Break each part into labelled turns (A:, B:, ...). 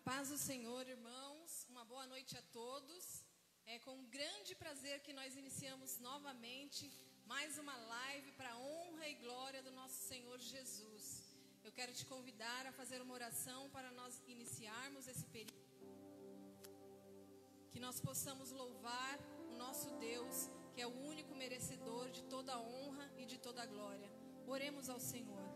A: paz do Senhor, irmãos, uma boa noite a todos. É com grande prazer que nós iniciamos novamente mais uma live para a honra e glória do nosso Senhor Jesus. Eu quero te convidar a fazer uma oração para nós iniciarmos esse período. Que nós possamos louvar o nosso Deus, que é o único merecedor de toda a honra e de toda a glória. Oremos ao Senhor.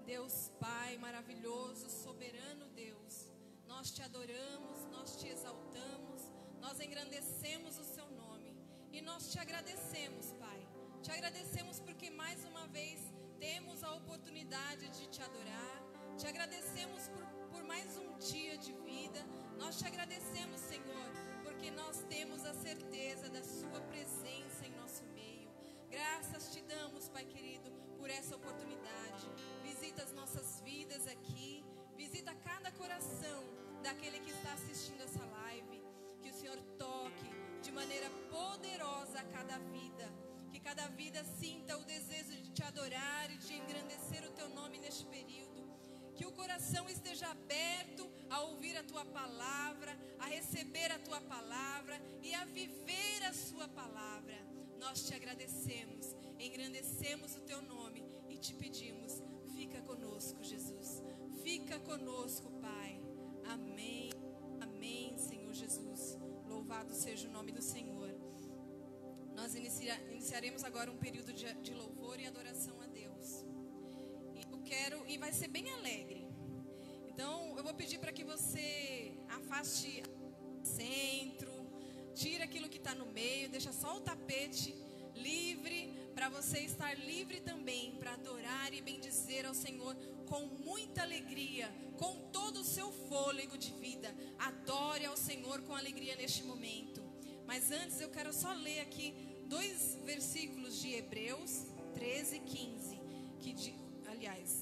A: Deus Pai maravilhoso, soberano Deus, nós te adoramos, nós te exaltamos, nós engrandecemos o seu nome e nós te agradecemos, Pai. Te agradecemos porque mais uma vez temos a oportunidade de te adorar. Te agradecemos por mais um dia de vida. Nós te agradecemos, Senhor, porque nós temos a certeza da sua presença em nosso meio. Graças te damos, Pai querido, por essa oportunidade. Visita as nossas vidas aqui. Visita cada coração daquele que está assistindo essa live. Que o Senhor toque de maneira poderosa a cada vida. Que cada vida sinta o desejo de te adorar e de engrandecer o teu nome neste período. Que o coração esteja aberto a ouvir a tua palavra, a receber a tua palavra e a viver a sua palavra. Nós te agradecemos, engrandecemos o teu nome e te pedimos, fica conosco, Jesus. Fica conosco, Pai. Amém. Amém, Senhor Jesus. Louvado seja o nome do Senhor. Nós iniciaremos agora um período de louvor e adoração a Deus. E vai ser bem alegre. Então, eu vou pedir para que você afaste o centro, tira aquilo que está no meio, deixa só o tapete livre, para você estar livre também, para adorar e bendizer ao Senhor com muita alegria, com todo o seu fôlego de vida. Adore ao Senhor com alegria neste momento. Mas antes eu quero só ler aqui 2 versículos de Hebreus 13, 15,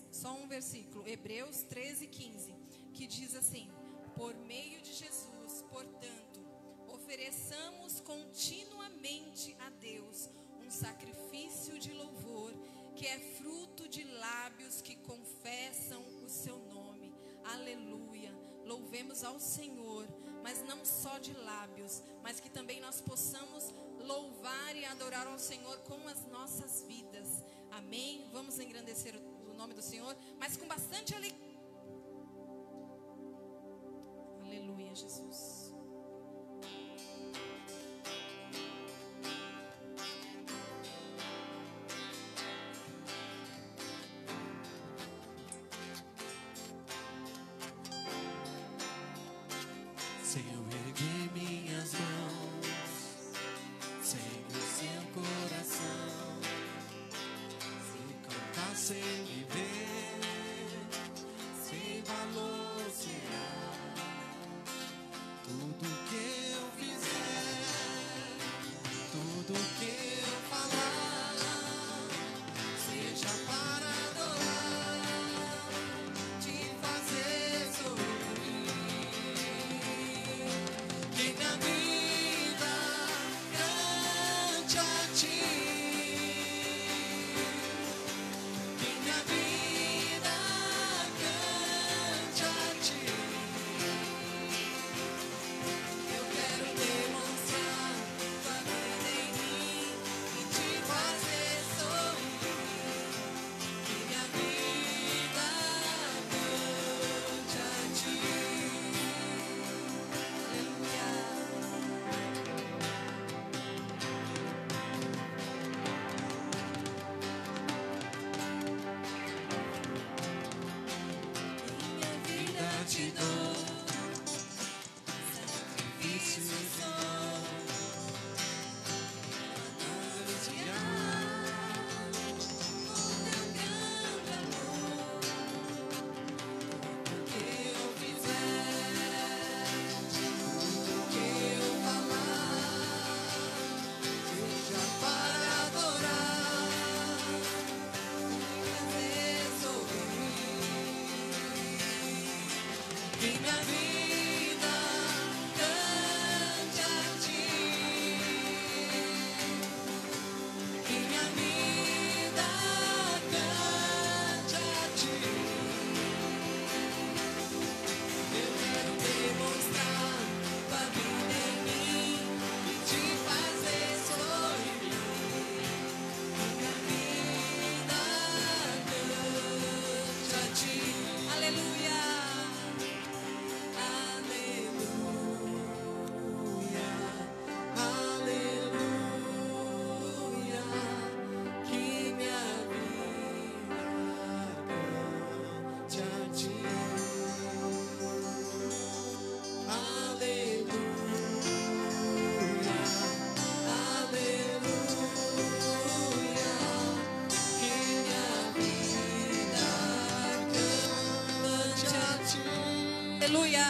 A: só um versículo, Hebreus 13, 15, que diz assim: por meio de Jesus, portanto, ofereçamos continuamente a Deus um sacrifício de louvor, que é fruto de lábios que confessam o seu nome. Aleluia. Louvemos ao Senhor, mas não só de lábios, mas que também nós possamos louvar e adorar ao Senhor com as nossas vidas. Amém? Vamos engrandecer o nome do Senhor, mas com bastante alegria. Aleluia, Jesus.
B: Sem eu erguer minhas mãos, sem o seu coração, sem cantar, sem viver, sem valor será tudo que eu fizer, tudo que eu falar, seja para adorar, te fazer sorrir. Que minha vida cante a ti, que minha vida cante a ti. Eu quero demonstrar tua vida em mim e te fazer sorrir. Que minha vida cante a ti.
A: Minha vida
B: Te dou sacrifício sou,
A: anunciar o teu grande amor.
B: tudo que eu fizer, tudo que eu falar, seja para adorar,
A: Fazer sorrir.
B: que minha vida cante a ti, que minha vida cante a ti. Eu quero
A: Aleluia.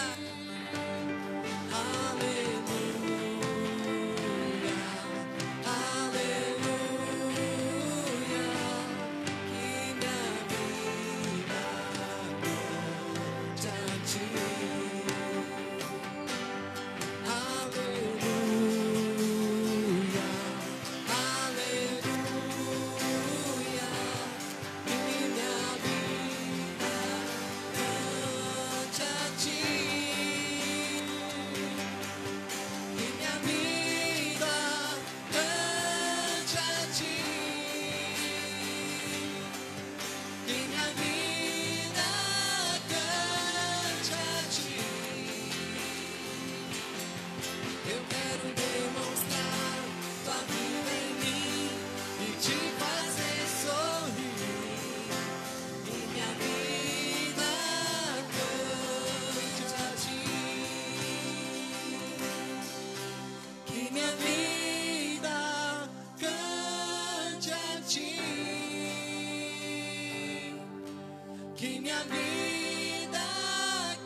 B: Que minha vida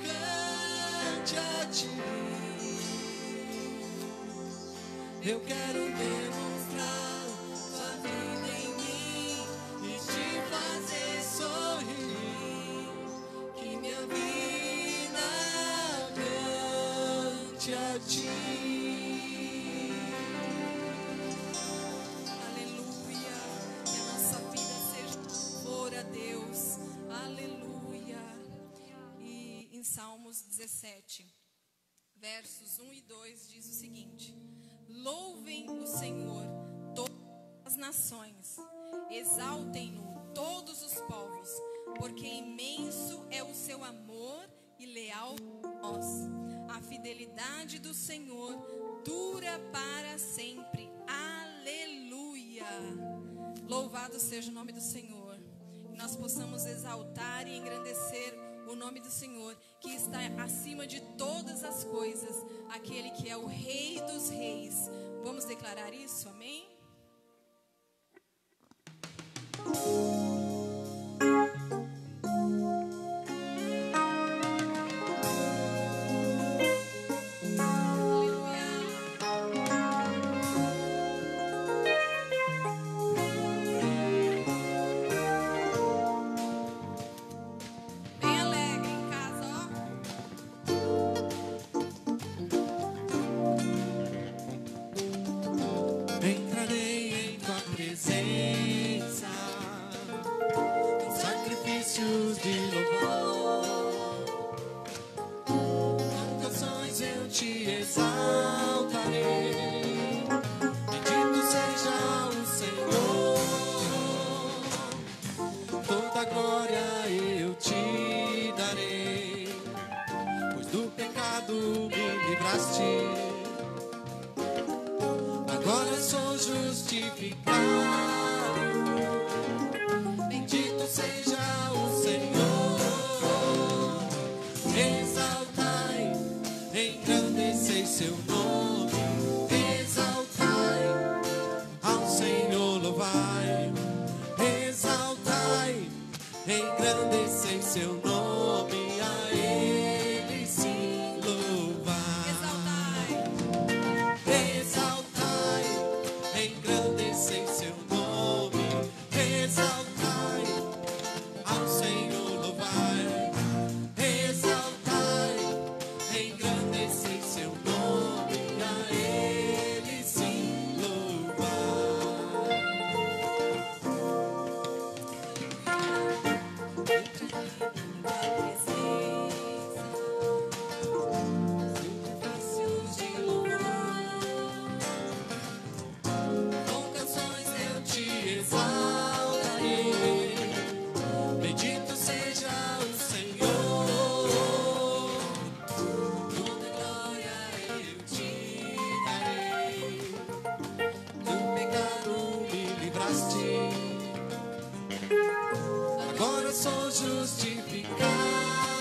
B: cante a ti. Eu quero demonstrar tua vida em mim e te fazer sorrir. Que minha vida cante a ti.
A: Aleluia. Que a nossa vida seja louvor a Deus. Aleluia. E em Salmos 17, versos 1 e 2 diz o seguinte: louvem o Senhor todas as nações, exaltem-no todos os povos, porque imenso é o seu amor e leal a nós. A fidelidade do Senhor dura para sempre. Aleluia. Louvado seja o nome do Senhor. Que nós possamos exaltar e engrandecer o nome do Senhor, que está acima de todas as coisas, aquele que é o Rei dos Reis. Vamos declarar isso, amém? Bem alegre em casa, ó.
B: Entrarei em tua presença com sacrifícios de louvor. Com canções eu te exaltarei. Bendito seja o Senhor. Toda glória eu te darei, pois do pecado me livraste. Agora sou justificado. Bendito seja o Senhor. Exaltai, engrandecei seu nome. Exaltai, ao Senhor louvai. Exaltai, engrandecei seu nome. A Ele sim louvai.
A: Exaltai.
B: Engrandecei seu nome, exaltai, ao Senhor louvai, exaltai, engrandecei seu nome, a Ele sim louvai. Sacrifícios de louvor. Com canções eu te exaltarei. Bendito seja o Senhor. Toda glória eu te darei. Do pecado me livraste. Agora sou justificado.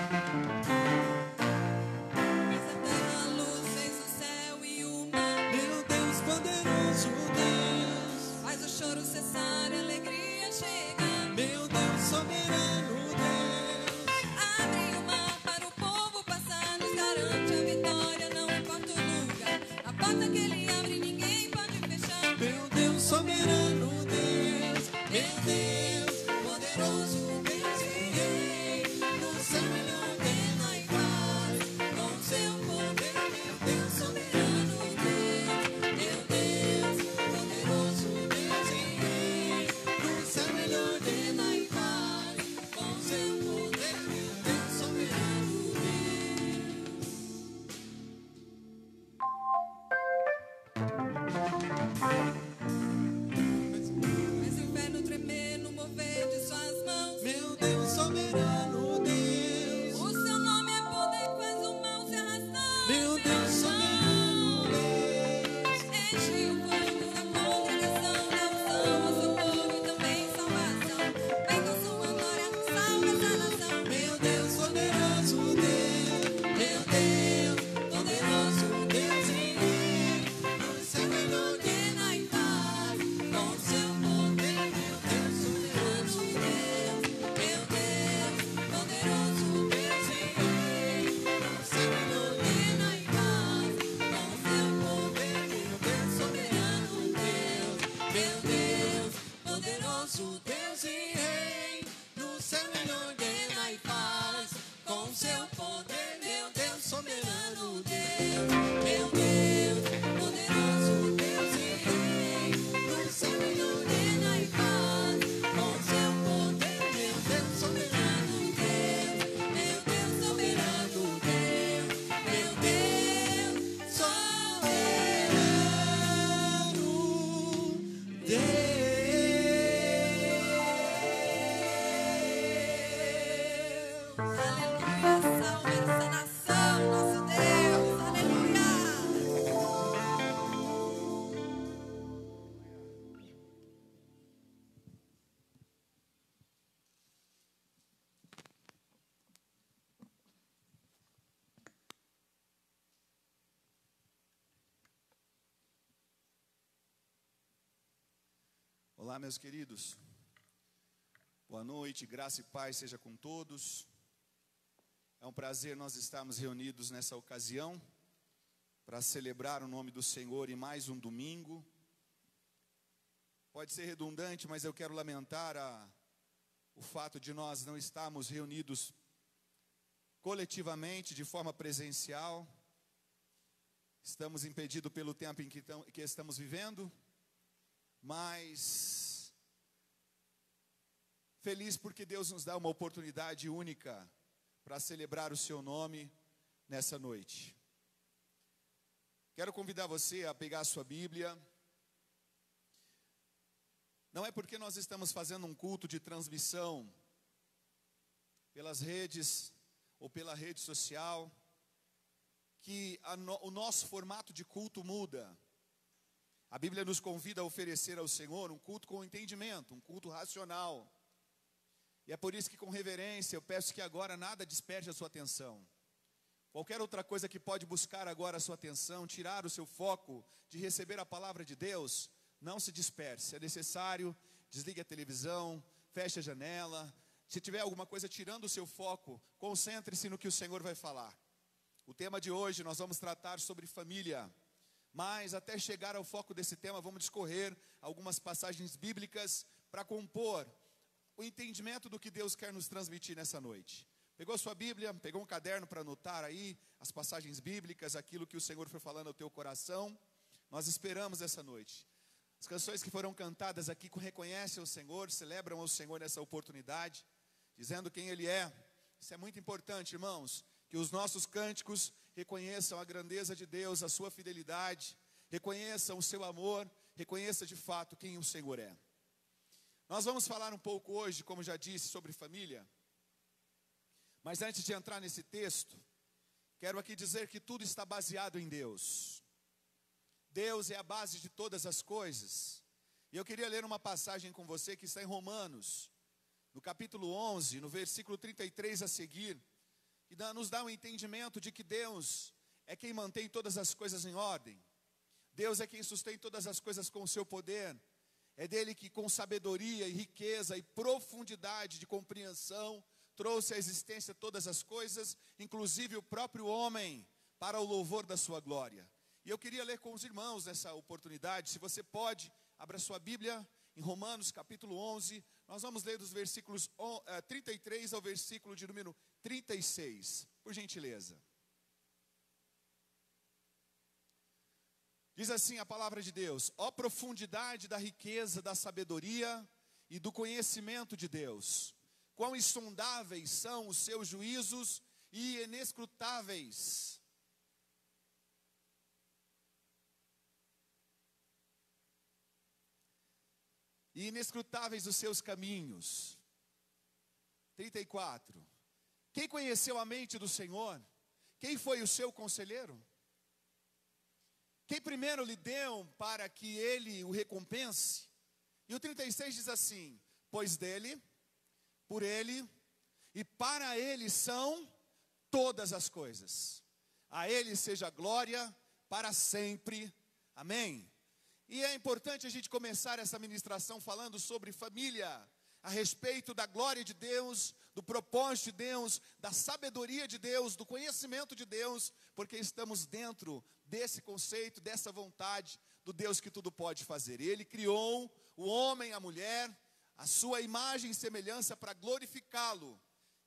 A: Fez a terra, a luz, fez o céu e o mar.
B: Meu Deus, poderoso Deus.
A: Faz o choro cessar e a alegria chegar.
B: Meu Deus, soberano Deus.
A: Abre o mar para o povo passar, nos garante a vitória, não importa o lugar. A porta que ele abre ninguém pode fechar.
B: Meu Deus, soberano Deus. Meu Deus, poderoso Deus e Rei. No céu ele ordena e faz com seu poder. Meu Deus, soberano Deus. Meu Deus, poderoso Deus e Rei. No céu ele ordena e faz com seu poder. Meu Deus, soberano
A: Faz o inferno tremer no mover de suas mãos.
B: Meu Deus, soberano Deus.
A: O seu nome é poder que faz o mal se arrastar.
B: Meu Deus, soberano Deus.
A: Enche o fogo da congregação, dá unção ao seu povo e também salvação. Vem com sua glória, salva essa nação.
B: Meu Deus, poderoso Deus. Meu Deus, poderoso Deus e Rei. No céu ele ordena e faz com seu poder. Meu Deus, soberano Deus. Meu Deus, poderoso Deus e Rei. No céu ele ordena e faz com seu poder. Meu Deus, soberano Deus. Meu Deus, poderoso Deus e Rei. No céu ele ordena e faz com seu poder. Meu Deus, soberano Deus. Meu Deus, poderoso Deus e Rei. No céu ele ordena e faz com seu poder. Meu Deus, soberano Deus. Meu Deus, soberano Deus. Meu Deus, soberano Deus.
A: Aleluia, salva essa nação, nosso Deus. Aleluia.
C: Olá, meus queridos. Boa noite, graça e paz seja com todos. É um prazer nós estarmos reunidos nessa ocasião para celebrar o nome do Senhor em mais um domingo. Pode ser redundante, mas eu quero lamentar o fato de nós não estarmos reunidos coletivamente, de forma presencial. Estamos impedidos pelo tempo em que estamos vivendo, mas feliz porque Deus nos dá uma oportunidade única para celebrar o seu nome nessa noite. Quero convidar você a pegar a sua Bíblia. Não é porque nós estamos fazendo um culto de transmissão pelas redes ou pela rede social que o nosso formato de culto muda. A Bíblia nos convida a oferecer ao Senhor um culto com entendimento, um culto racional. E é por isso que com reverência eu peço que agora nada desperte a sua atenção. Qualquer outra coisa que pode buscar agora a sua atenção, tirar o seu foco de receber a palavra de Deus, não se disperse. É necessário, desligue a televisão, feche a janela. Se tiver alguma coisa tirando o seu foco, concentre-se no que o Senhor vai falar. O tema de hoje nós vamos tratar sobre família. Mas até chegar ao foco desse tema, vamos discorrer algumas passagens bíblicas para compor o entendimento do que Deus quer nos transmitir nessa noite. Pegou sua Bíblia, pegou um caderno para anotar aí as passagens bíblicas, aquilo que o Senhor foi falando ao teu coração. Nós esperamos essa noite. As canções que foram cantadas aqui reconhecem o Senhor, celebram ao Senhor nessa oportunidade, dizendo quem Ele é. Isso é muito importante, irmãos, que os nossos cânticos reconheçam a grandeza de Deus, a sua fidelidade, reconheçam o seu amor, reconheça de fato quem o Senhor é. Nós vamos falar um pouco hoje, como já disse, sobre família. Mas antes de entrar nesse texto, quero aqui dizer que tudo está baseado em Deus. Deus é a base de todas as coisas. E eu queria ler uma passagem com você que está em Romanos, no capítulo 11, no versículo 33 a seguir, que nos dá um entendimento de que Deus é quem mantém todas as coisas em ordem. Deus é quem sustém todas as coisas com o seu poder. É dele que com sabedoria e riqueza e profundidade de compreensão trouxe à existência todas as coisas, inclusive o próprio homem, para o louvor da sua glória. E eu queria ler com os irmãos nessa oportunidade, se você pode, abra sua Bíblia em Romanos capítulo 11, nós vamos ler dos versículos 33 ao versículo de número 36, por gentileza. Diz assim a palavra de Deus: ó profundidade da riqueza, da sabedoria e do conhecimento de Deus, quão insondáveis são os seus juízos e inescrutáveis. E inescrutáveis os seus caminhos. 34. Quem conheceu a mente do Senhor? Quem foi o seu conselheiro? Quem primeiro lhe deu para que ele o recompense? E o 36 diz assim: pois dele, por ele e para ele são todas as coisas. A ele seja glória para sempre. Amém. E é importante a gente começar essa ministração falando sobre família, a respeito da glória de Deus, do propósito de Deus, da sabedoria de Deus, do conhecimento de Deus, porque estamos dentro desse conceito, dessa vontade do Deus que tudo pode fazer. Ele criou o homem, a mulher, a sua imagem e semelhança para glorificá-lo.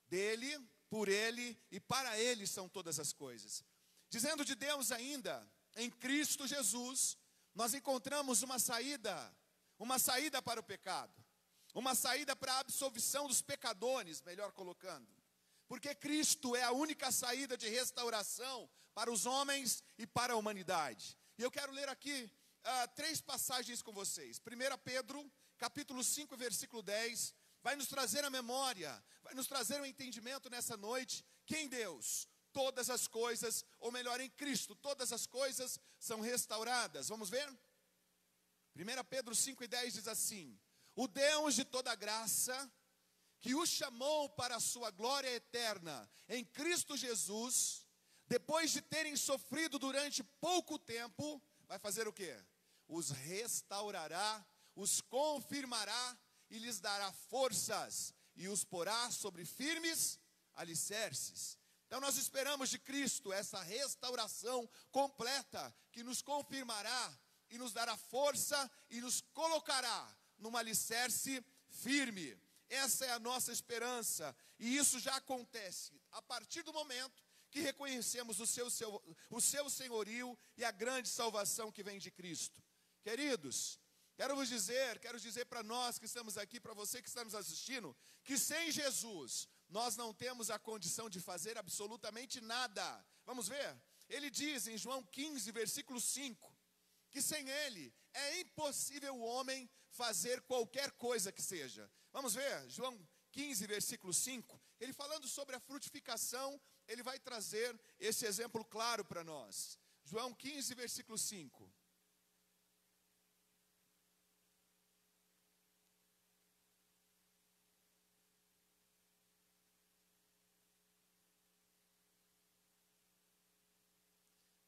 C: Dele, por ele e para ele são todas as coisas. Dizendo de Deus ainda, em Cristo Jesus, nós encontramos uma saída para o pecado, uma saída para a absolvição dos pecadores, melhor colocando, porque Cristo é a única saída de restauração para os homens e para a humanidade. E eu quero ler aqui 3 passagens com vocês. 1 Pedro, capítulo 5, versículo 10, vai nos trazer a memória, vai nos trazer o entendimento nessa noite, que em Deus todas as coisas, ou melhor, em Cristo, todas as coisas são restauradas. Vamos ver? 1 Pedro 5:10 diz assim: o Deus de toda graça, que o chamou para a sua glória eterna em Cristo Jesus, depois de terem sofrido durante pouco tempo, vai fazer o quê? Os restaurará, os confirmará e lhes dará forças e os porá sobre firmes alicerces. Então nós esperamos de Cristo essa restauração completa, que nos confirmará e nos dará força e nos colocará num alicerce firme. Essa é a nossa esperança, e isso já acontece a partir do momento que reconhecemos o seu senhorio e a grande salvação que vem de Cristo. Queridos, quero dizer para nós que estamos aqui, para você que está nos assistindo, que sem Jesus nós não temos a condição de fazer absolutamente nada. Vamos ver? Ele diz em João 15, versículo 5, que sem ele é impossível o homem fazer qualquer coisa que seja. Vamos ver? João 15, versículo 5, ele falando sobre a frutificação, ele vai trazer esse exemplo claro para nós. João 15, versículo 5.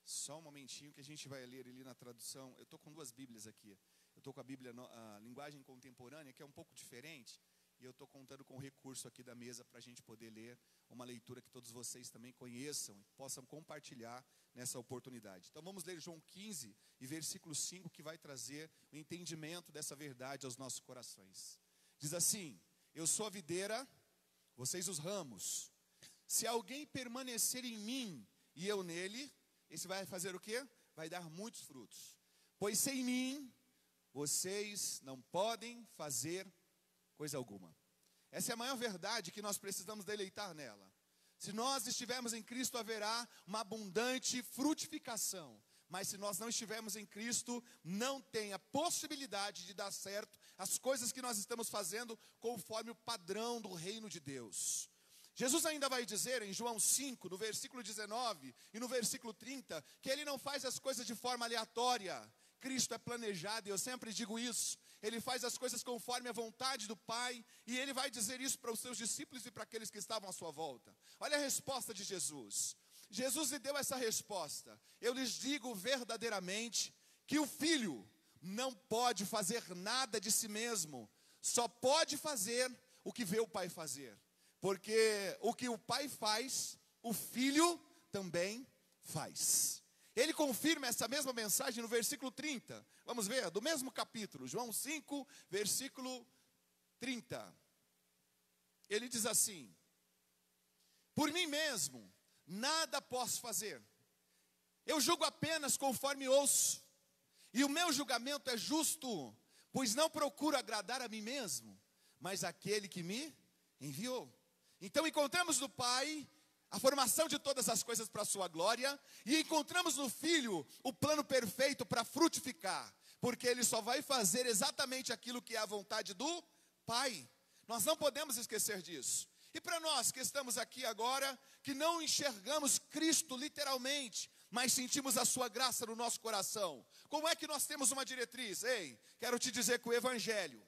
C: Só um momentinho que a gente vai ler ali na tradução. Eu estou com 2 Bíblias aqui. Eu estou com a Bíblia, a linguagem contemporânea, que é um pouco diferente. E eu estou contando com o recurso aqui da mesa para a gente poder ler uma leitura que todos vocês também conheçam e possam compartilhar nessa oportunidade. Então vamos ler João 15 e versículo 5, que vai trazer o entendimento dessa verdade aos nossos corações. Diz assim: eu sou a videira, vocês os ramos. Se alguém permanecer em mim e eu nele, esse vai fazer o quê? Vai dar muitos frutos. Pois sem mim, vocês não podem fazer coisa alguma. Essa é a maior verdade que nós precisamos deleitar nela. Se nós estivermos em Cristo, haverá uma abundante frutificação. Mas se nós não estivermos em Cristo, não tem a possibilidade de dar certo as coisas que nós estamos fazendo conforme o padrão do reino de Deus. Jesus ainda vai dizer em João 5, no versículo 19 e no versículo 30, que ele não faz as coisas de forma aleatória. Cristo é planejado, e eu sempre digo isso. Ele faz as coisas conforme a vontade do Pai, e Ele vai dizer isso para os seus discípulos e para aqueles que estavam à sua volta. Olha a resposta de Jesus. Jesus lhe deu essa resposta: eu lhes digo verdadeiramente que o Filho não pode fazer nada de si mesmo, só pode fazer o que vê o Pai fazer. Porque o que o Pai faz, o Filho também faz. Ele confirma essa mesma mensagem no versículo 30. Vamos ver, do mesmo capítulo, João 5, versículo 30. Ele diz assim: por mim mesmo, nada posso fazer. Eu julgo apenas conforme ouço. E o meu julgamento é justo, pois não procuro agradar a mim mesmo, mas aquele que me enviou. Então encontramos no Pai a formação de todas as coisas para a sua glória, e encontramos no Filho o plano perfeito para frutificar, porque Ele só vai fazer exatamente aquilo que é a vontade do Pai. Nós não podemos esquecer disso. E para nós que estamos aqui agora, que não enxergamos Cristo literalmente, mas sentimos a sua graça no nosso coração, como é que nós temos uma diretriz? Ei, quero te dizer que o Evangelho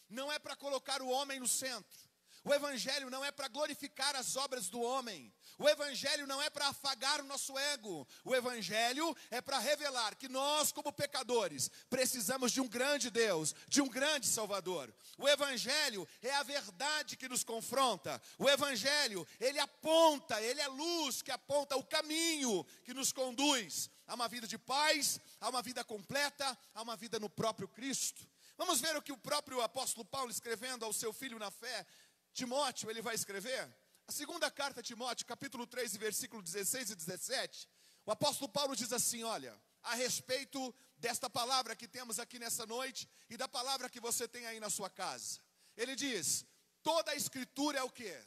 C: não é para colocar o homem no centro. O Evangelho não é para glorificar as obras do homem. O Evangelho não é para afagar o nosso ego. O Evangelho é para revelar que nós, como pecadores, precisamos de um grande Deus, de um grande Salvador. O Evangelho é a verdade que nos confronta. O Evangelho, ele aponta, ele é luz que aponta o caminho que nos conduz a uma vida de paz, a uma vida completa, a uma vida no próprio Cristo. Vamos ver o que o próprio apóstolo Paulo, escrevendo ao seu filho na fé, Timóteo, ele vai escrever. A segunda carta a Timóteo, capítulo 3, versículo 16 e 17. O apóstolo Paulo diz assim, olha, a respeito desta palavra que temos aqui nessa noite e da palavra que você tem aí na sua casa. Ele diz: toda a escritura é o quê?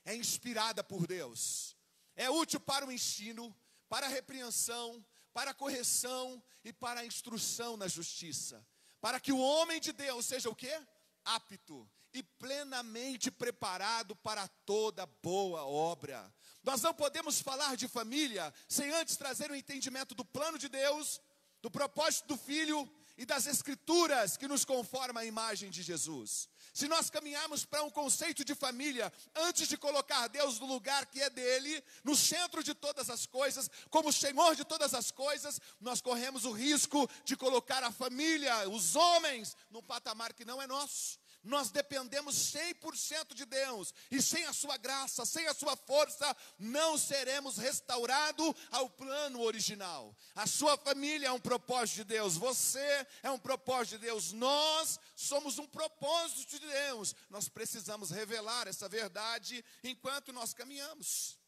C: É inspirada por Deus. É útil para o ensino, para a repreensão, para a correção e para a instrução na justiça. Para que o homem de Deus seja o quê? Apto e plenamente preparado para toda boa obra. Nós não podemos falar de família sem antes trazer o entendimento do plano de Deus, do propósito do Filho e das Escrituras que nos conformam à imagem de Jesus. Se nós caminharmos para um conceito de família, antes de colocar Deus no lugar que é dele, no centro de todas as coisas, como Senhor de todas as coisas, nós corremos o risco de colocar a família, os homens, num patamar que não é nosso. Nós dependemos 100% de Deus, e sem a sua graça, sem a sua força, não seremos restaurados ao plano original. A sua família é um propósito de Deus, você é um propósito de Deus, nós somos um propósito de Deus. Nós precisamos revelar essa verdade enquanto nós caminhamos.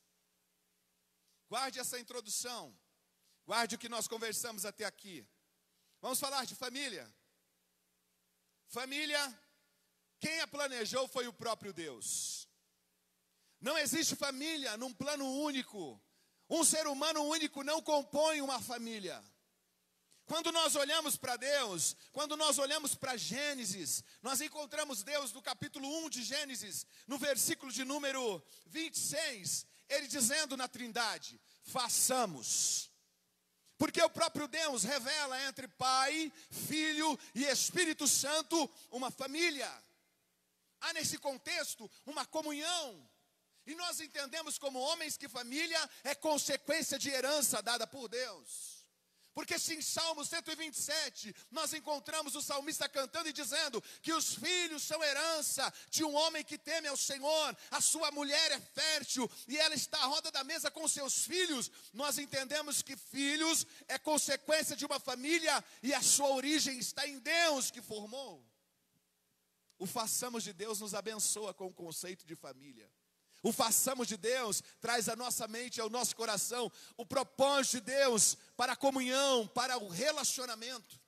C: Guarde essa introdução, guarde o que nós conversamos até aqui. Vamos falar de família. Família, quem a planejou foi o próprio Deus. Não existe família num plano único. Um ser humano único não compõe uma família. Quando nós olhamos para Deus, quando nós olhamos para Gênesis, nós encontramos Deus no capítulo 1 de Gênesis, no versículo de número 26, ele dizendo na Trindade: façamos. Porque o próprio Deus revela entre Pai, Filho e Espírito Santo uma família. Há nesse contexto uma comunhão. E nós entendemos como homens que família é consequência de herança dada por Deus. Porque se em Salmo 127 nós encontramos o salmista cantando e dizendo que os filhos são herança de um homem que teme ao Senhor, a sua mulher é fértil e ela está à roda da mesa com seus filhos, nós entendemos que filhos é consequência de uma família e a sua origem está em Deus que formou. O façamos de Deus nos abençoa com o conceito de família. O façamos de Deus traz à nossa mente e ao nosso coração o propósito de Deus para a comunhão, para o relacionamento.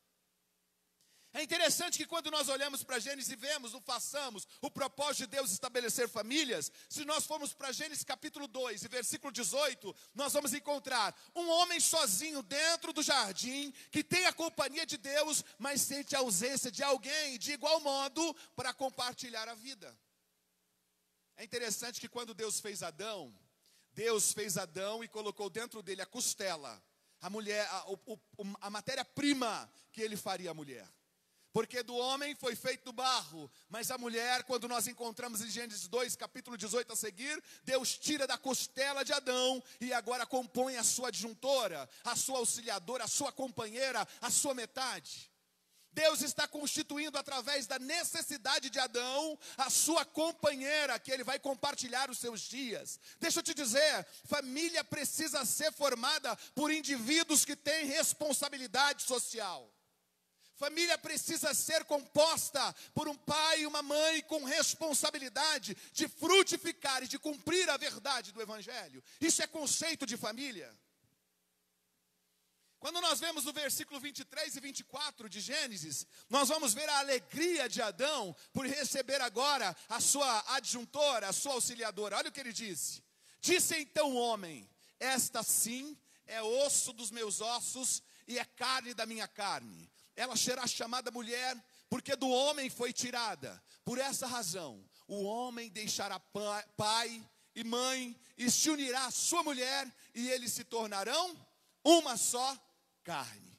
C: É interessante que quando nós olhamos para Gênesis e vemos o façamos, o propósito de Deus estabelecer famílias, se nós formos para Gênesis capítulo 2 e versículo 18, nós vamos encontrar um homem sozinho dentro do jardim, que tem a companhia de Deus, mas sente a ausência de alguém de igual modo para compartilhar a vida. É interessante que quando Deus fez Adão e colocou dentro dele a costela. a mulher, a matéria-prima que ele faria a mulher. Porque do homem foi feito do barro, mas a mulher, quando nós encontramos em Gênesis 2, capítulo 18 a seguir, Deus tira da costela de Adão e agora compõe a sua adjuntora, a sua auxiliadora, a sua companheira, a sua metade. Deus está constituindo através da necessidade de Adão a sua companheira, que ele vai compartilhar os seus dias. Deixa eu te dizer, família precisa ser formada por indivíduos que têm responsabilidade social. Família precisa ser composta por um pai e uma mãe com responsabilidade de frutificar e de cumprir a verdade do Evangelho. Isso é conceito de família. Quando nós vemos o versículo 23 e 24 de Gênesis, nós vamos ver a alegria de Adão por receber agora a sua adjuntora, a sua auxiliadora. Olha o que ele disse. Disse então o homem, esta sim é osso dos meus ossos e é carne da minha carne. Ela será chamada mulher, porque do homem foi tirada. Por essa razão, o homem deixará pai e mãe, e se unirá à sua mulher, e eles se tornarão uma só carne.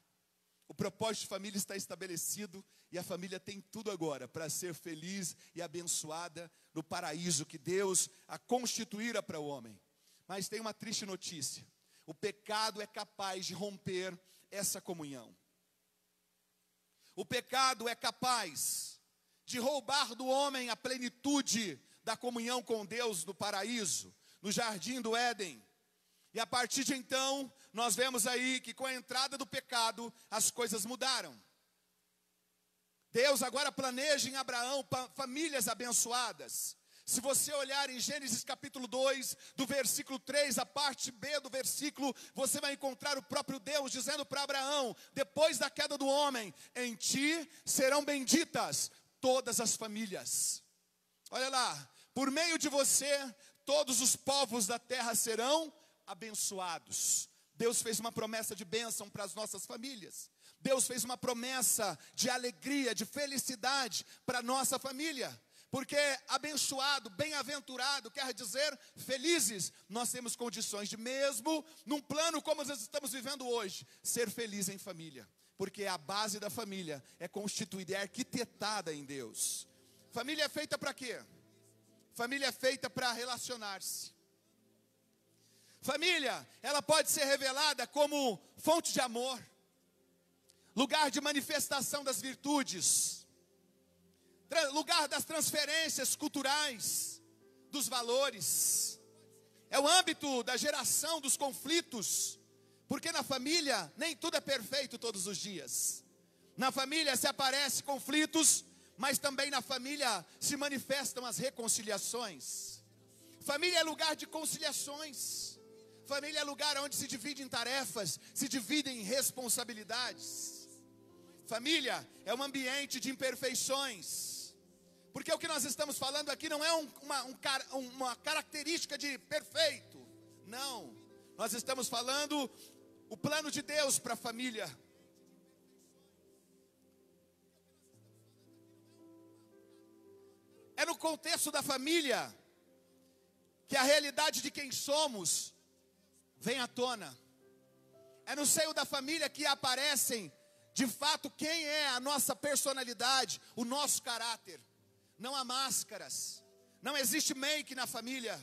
C: O propósito de família está estabelecido, e a família tem tudo agora para ser feliz e abençoada no paraíso que Deus a constituíra para o homem. Mas tem uma triste notícia: o pecado é capaz de romper essa comunhão. O pecado é capaz de roubar do homem a plenitude da comunhão com Deus no paraíso, no jardim do Éden. E a partir de então, nós vemos aí que com a entrada do pecado, as coisas mudaram. Deus agora planeja em Abraão famílias abençoadas. Se você olhar em Gênesis capítulo 2, do versículo 3, a parte B do versículo, você vai encontrar o próprio Deus dizendo para Abraão, depois da queda do homem, em ti serão benditas todas as famílias. Olha lá, por meio de você, todos os povos da terra serão abençoados. Deus fez uma promessa de bênção para as nossas famílias. Deus fez uma promessa de alegria, de felicidade para a nossa família. Porque abençoado, bem-aventurado, quer dizer felizes. Nós temos condições de, mesmo num plano como nós estamos vivendo hoje, ser feliz em família. Porque a base da família é constituída, é arquitetada em Deus. Família é feita para quê? Família é feita para relacionar-se. Família, ela pode ser revelada como fonte de amor, lugar de manifestação das virtudes, lugar das transferências culturais, dos valores. É o âmbito da geração dos conflitos, porque na família nem tudo é perfeito todos os dias. Na família se aparecem conflitos, mas também na família se manifestam as reconciliações. Família é lugar de conciliações. Família é lugar onde se divide em tarefas, se divide em responsabilidades. Família é um ambiente de imperfeições. Porque o que nós estamos falando aqui não é uma característica de perfeito. Não. Nós estamos falando o plano de Deus para a família. É no contexto da família que a realidade de quem somos vem à tona. É no seio da família que aparecem, de fato, quem é a nossa personalidade, o nosso caráter. Não há máscaras, não existe make na família.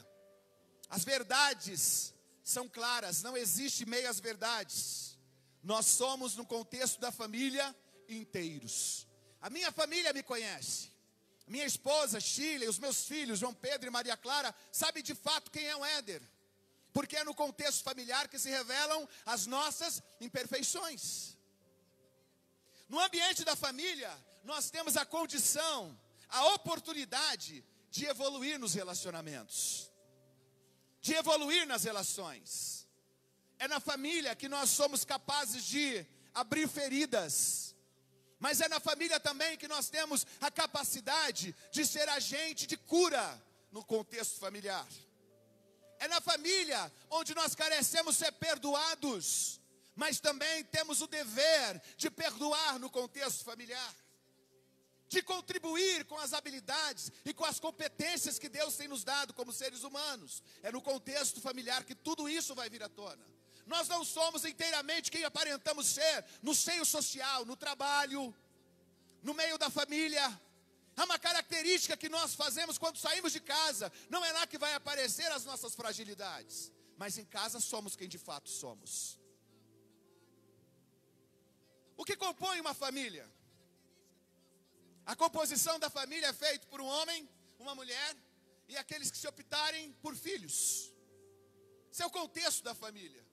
C: As verdades são claras, não existe meias verdades. Nós somos, no contexto da família, inteiros. A minha família me conhece. Minha esposa, Sheila, e os meus filhos, João Pedro e Maria Clara, sabem de fato quem é o Éder. Porque é no contexto familiar que se revelam as nossas imperfeições. No ambiente da família, nós temos a condição, a oportunidade de evoluir nos relacionamentos, de evoluir nas relações. É na família que nós somos capazes de abrir feridas, mas é na família também que nós temos a capacidade de ser agente de cura no contexto familiar. É na família onde nós carecemos ser perdoados, mas também temos o dever de perdoar no contexto familiar. De contribuir com as habilidades e com as competências que Deus tem nos dado como seres humanos. É no contexto familiar que tudo isso vai vir à tona. Nós não somos inteiramente quem aparentamos ser no seio social, no trabalho, no meio da família. Há uma característica que nós fazemos quando saímos de casa. Não é lá que vai aparecer as nossas fragilidades, mas em casa somos quem de fato somos. O que compõe uma família? A composição da família é feita por um homem, uma mulher e aqueles que se optarem por filhos. Esse é o contexto da família.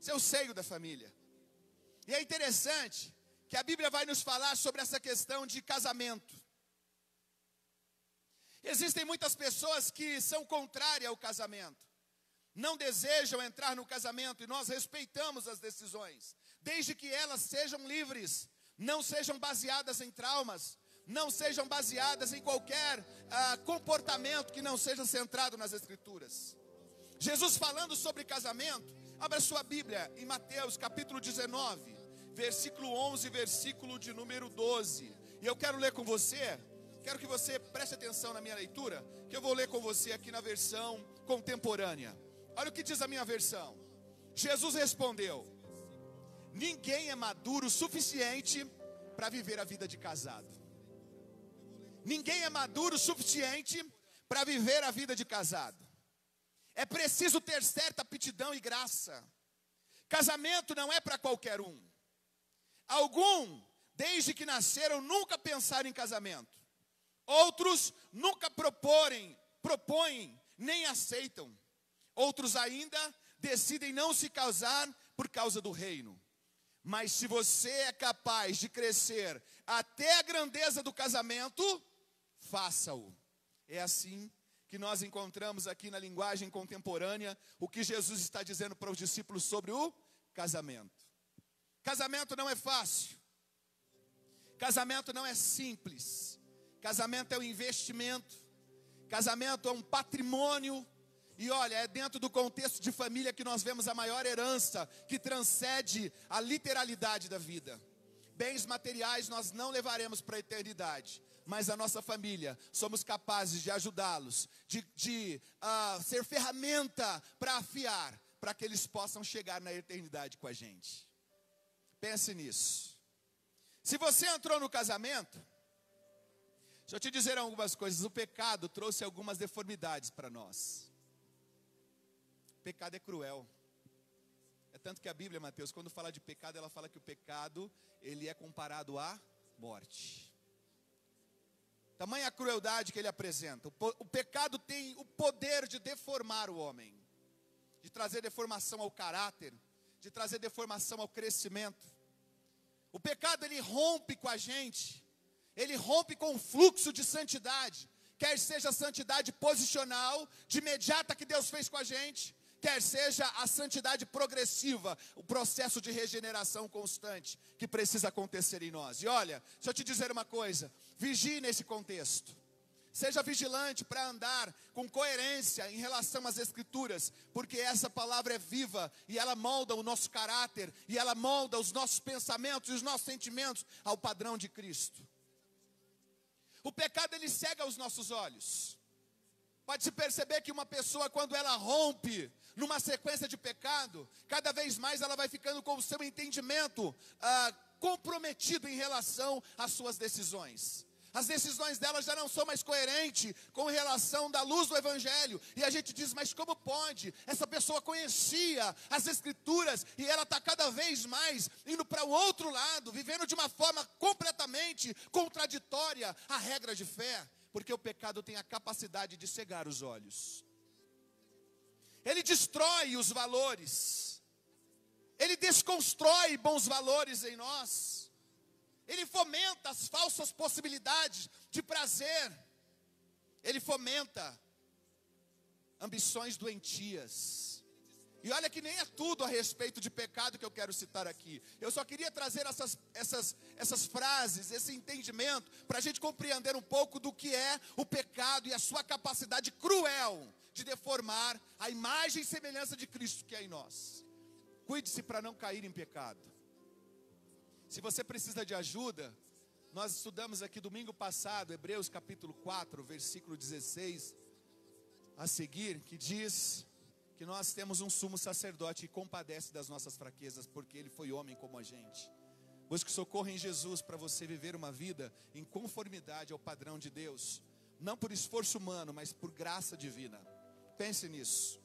C: Esse é o seio da família. E é interessante que a Bíblia vai nos falar sobre essa questão de casamento. Existem muitas pessoas que são contrárias ao casamento. Não desejam entrar no casamento e nós respeitamos as decisões, desde que elas sejam livres, não sejam baseadas em traumas, não sejam baseadas em qualquer comportamento que não seja centrado nas Escrituras. Jesus falando sobre casamento, abra sua Bíblia em Mateus capítulo 19, versículo 11, versículo de número 12. E eu quero ler com você, quero que você preste atenção na minha leitura, que eu vou ler com você aqui na versão contemporânea. Olha o que diz a minha versão. Jesus respondeu: ninguém é maduro o suficiente para viver a vida de casado. Ninguém é maduro o suficiente para viver a vida de casado. É preciso ter certa aptidão e graça. Casamento não é para qualquer um. Alguns, desde que nasceram, nunca pensaram em casamento. Outros nunca propõem, nem aceitam. Outros ainda decidem não se casar por causa do reino. Mas se você é capaz de crescer até a grandeza do casamento, faça-o. É assim que nós encontramos aqui na linguagem contemporânea o que Jesus está dizendo para os discípulos sobre o casamento. Casamento não é fácil. Casamento não é simples. Casamento é um investimento. Casamento é um patrimônio. E olha, é dentro do contexto de família que nós vemos a maior herança que transcende a literalidade da vida. Bens materiais nós não levaremos para a eternidade, mas a nossa família, somos capazes de ajudá-los, de ser ferramenta para afiar, para que eles possam chegar na eternidade com a gente. Pense nisso. Se você entrou no casamento, deixa eu te dizer algumas coisas. O pecado trouxe algumas deformidades para nós. O pecado é cruel. É tanto que a Bíblia, Mateus, quando fala de pecado, ela fala que o pecado, ele é comparado à morte. Tamanha a crueldade que ele apresenta. O pecado tem o poder de deformar o homem, de trazer deformação ao caráter, de trazer deformação ao crescimento. O pecado, ele rompe com a gente, ele rompe com o fluxo de santidade, quer seja a santidade posicional, de imediata que Deus fez com a gente, quer seja a santidade progressiva, o processo de regeneração constante que precisa acontecer em nós. E olha, deixa eu te dizer uma coisa, vigie nesse contexto. Seja vigilante para andar com coerência em relação às Escrituras, porque essa palavra é viva e ela molda o nosso caráter, e ela molda os nossos pensamentos e os nossos sentimentos ao padrão de Cristo. O pecado, ele cega os nossos olhos. Pode-se perceber que uma pessoa, quando ela rompe numa sequência de pecado, cada vez mais ela vai ficando com o seu entendimento comprometido em relação às suas decisões. As decisões dela já não são mais coerentes com relação da luz do Evangelho. E a gente diz, mas como pode? Essa pessoa conhecia as Escrituras e ela está cada vez mais indo para o outro lado, vivendo de uma forma completamente contraditória à regra de fé. Porque o pecado tem a capacidade de cegar os olhos. Ele destrói os valores. Ele desconstrói bons valores em nós. Ele fomenta as falsas possibilidades de prazer. Ele fomenta ambições doentias. E olha que nem é tudo a respeito de pecado que eu quero citar aqui. Eu só queria trazer essas frases, esse entendimento, para a gente compreender um pouco do que é o pecado e a sua capacidade cruel de deformar a imagem e semelhança de Cristo que é em nós. Cuide-se para não cair em pecado. Se você precisa de ajuda, nós estudamos aqui domingo passado, Hebreus capítulo 4, versículo 16, a seguir, que diz que nós temos um sumo sacerdote que compadece das nossas fraquezas, porque ele foi homem como a gente. Busque socorro em Jesus para você viver uma vida em conformidade ao padrão de Deus, não por esforço humano, mas por graça divina. Pense nisso.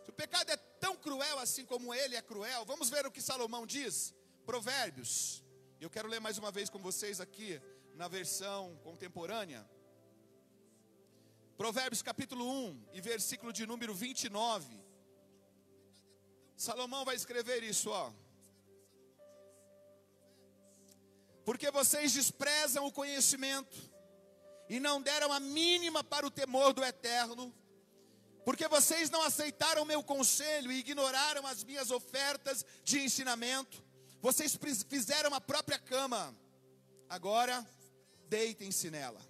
C: Se o pecado é tão cruel assim como ele é cruel, vamos ver o que Salomão diz. Provérbios. Eu quero ler mais uma vez com vocês aqui na versão contemporânea. Provérbios capítulo 1 e versículo de número 29. Salomão vai escrever isso, ó. Porque vocês desprezam o conhecimento e não deram a mínima para o temor do Eterno, porque vocês não aceitaram meu conselho e ignoraram as minhas ofertas de ensinamento, vocês fizeram a própria cama, agora deitem-se nela.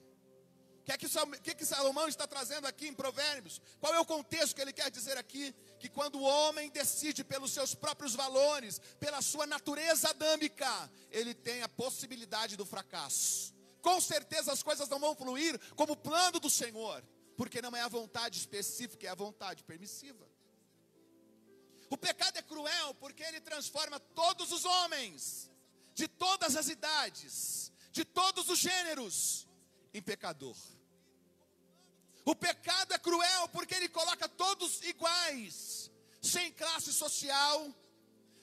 C: O que Salomão está trazendo aqui em Provérbios? Qual é o contexto que ele quer dizer aqui? Que quando o homem decide pelos seus próprios valores, pela sua natureza adâmica, ele tem a possibilidade do fracasso. Com certeza as coisas não vão fluir como o plano do Senhor, porque não é a vontade específica, é a vontade permissiva. O pecado é cruel porque ele transforma todos os homens, de todas as idades, de todos os gêneros, em pecador. O pecado é cruel porque ele coloca todos iguais, sem classe social,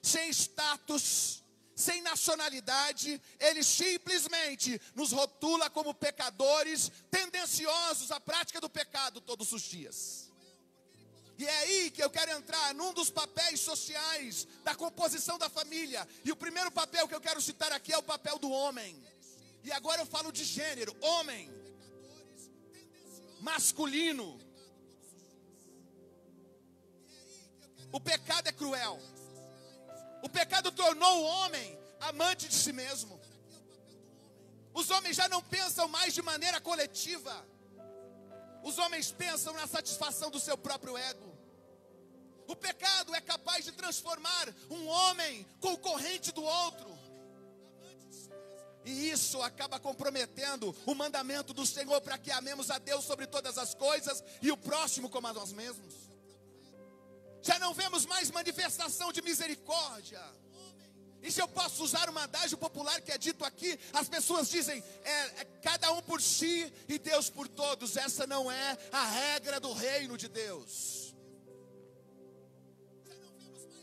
C: sem status, sem nacionalidade. Ele simplesmente nos rotula como pecadores, tendenciosos à prática do pecado todos os dias. E é aí que eu quero entrar num dos papéis sociais da composição da família. E o primeiro papel que eu quero citar aqui é o papel do homem. E agora eu falo de gênero, homem, masculino. O pecado é cruel. O pecado tornou o homem amante de si mesmo. Os homens já não pensam mais de maneira coletiva. Os homens pensam na satisfação do seu próprio ego. O pecado é capaz de transformar um homem concorrente do outro. E isso acaba comprometendo o mandamento do Senhor para que amemos a Deus sobre todas as coisas e o próximo como a nós mesmos. Já não vemos mais manifestação de misericórdia. E se eu posso usar uma adágio popular que é dito aqui, as pessoas dizem, é cada um por si e Deus por todos. Essa não é a regra do reino de Deus.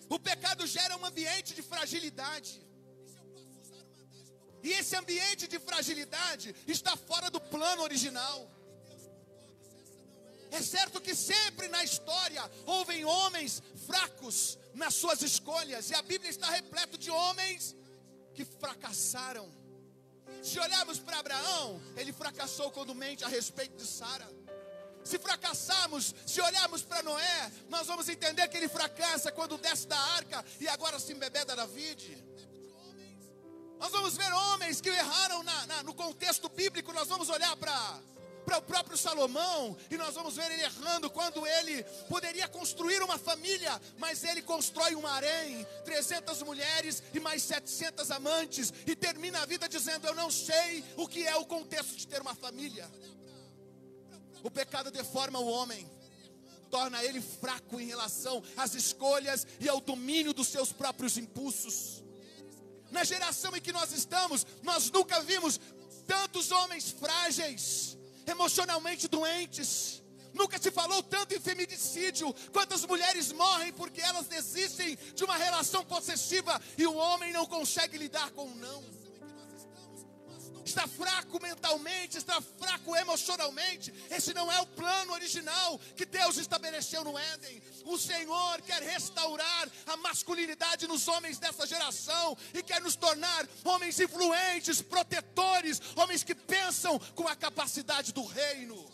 C: O pecado gera um ambiente de fragilidade. E esse ambiente de fragilidade está fora do plano original. É certo que sempre na história houve homens fracos nas suas escolhas. E a Bíblia está repleta de homens que fracassaram. Se olharmos para Abraão, ele fracassou quando mente a respeito de Sara. Se olharmos para Noé, nós vamos entender que ele fracassa quando desce da arca e agora se embebeda David. Nós vamos ver homens que erraram no contexto bíblico. Nós vamos olhar para o próprio Salomão e nós vamos ver ele errando quando ele poderia construir uma família, mas ele constrói um harém, 300 mulheres e mais 700 amantes, e termina a vida dizendo, eu não sei o que é o contexto de ter uma família. O pecado deforma o homem, torna ele fraco em relação às escolhas e ao domínio dos seus próprios impulsos. Na geração em que nós estamos, nós nunca vimos tantos homens frágeis, emocionalmente doentes. Nunca se falou tanto em feminicídio. Quantas mulheres morrem porque elas desistem de uma relação possessiva e o homem não consegue lidar com o não. Está fraco mentalmente, está fraco emocionalmente. Esse não é o plano original que Deus estabeleceu no Éden. O Senhor quer restaurar a masculinidade nos homens dessa geração e quer nos tornar homens influentes, protetores, homens que pensam com a capacidade do reino.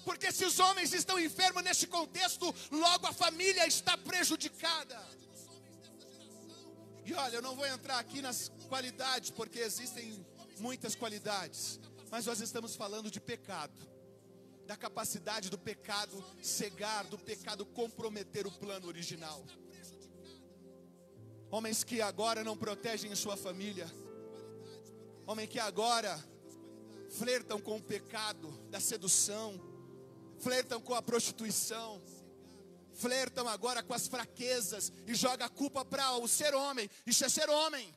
C: Porque se os homens estão enfermos neste contexto, logo a família está prejudicada. E olha, eu não vou entrar aqui nas qualidades, porque existem muitas qualidades, mas nós estamos falando de pecado, da capacidade do pecado cegar, do pecado comprometer o plano original. Homens que agora não protegem sua família, homens que agora flertam com o pecado da sedução, flertam com a prostituição, flertam agora com as fraquezas e jogam a culpa para o ser homem. Isso é ser homem.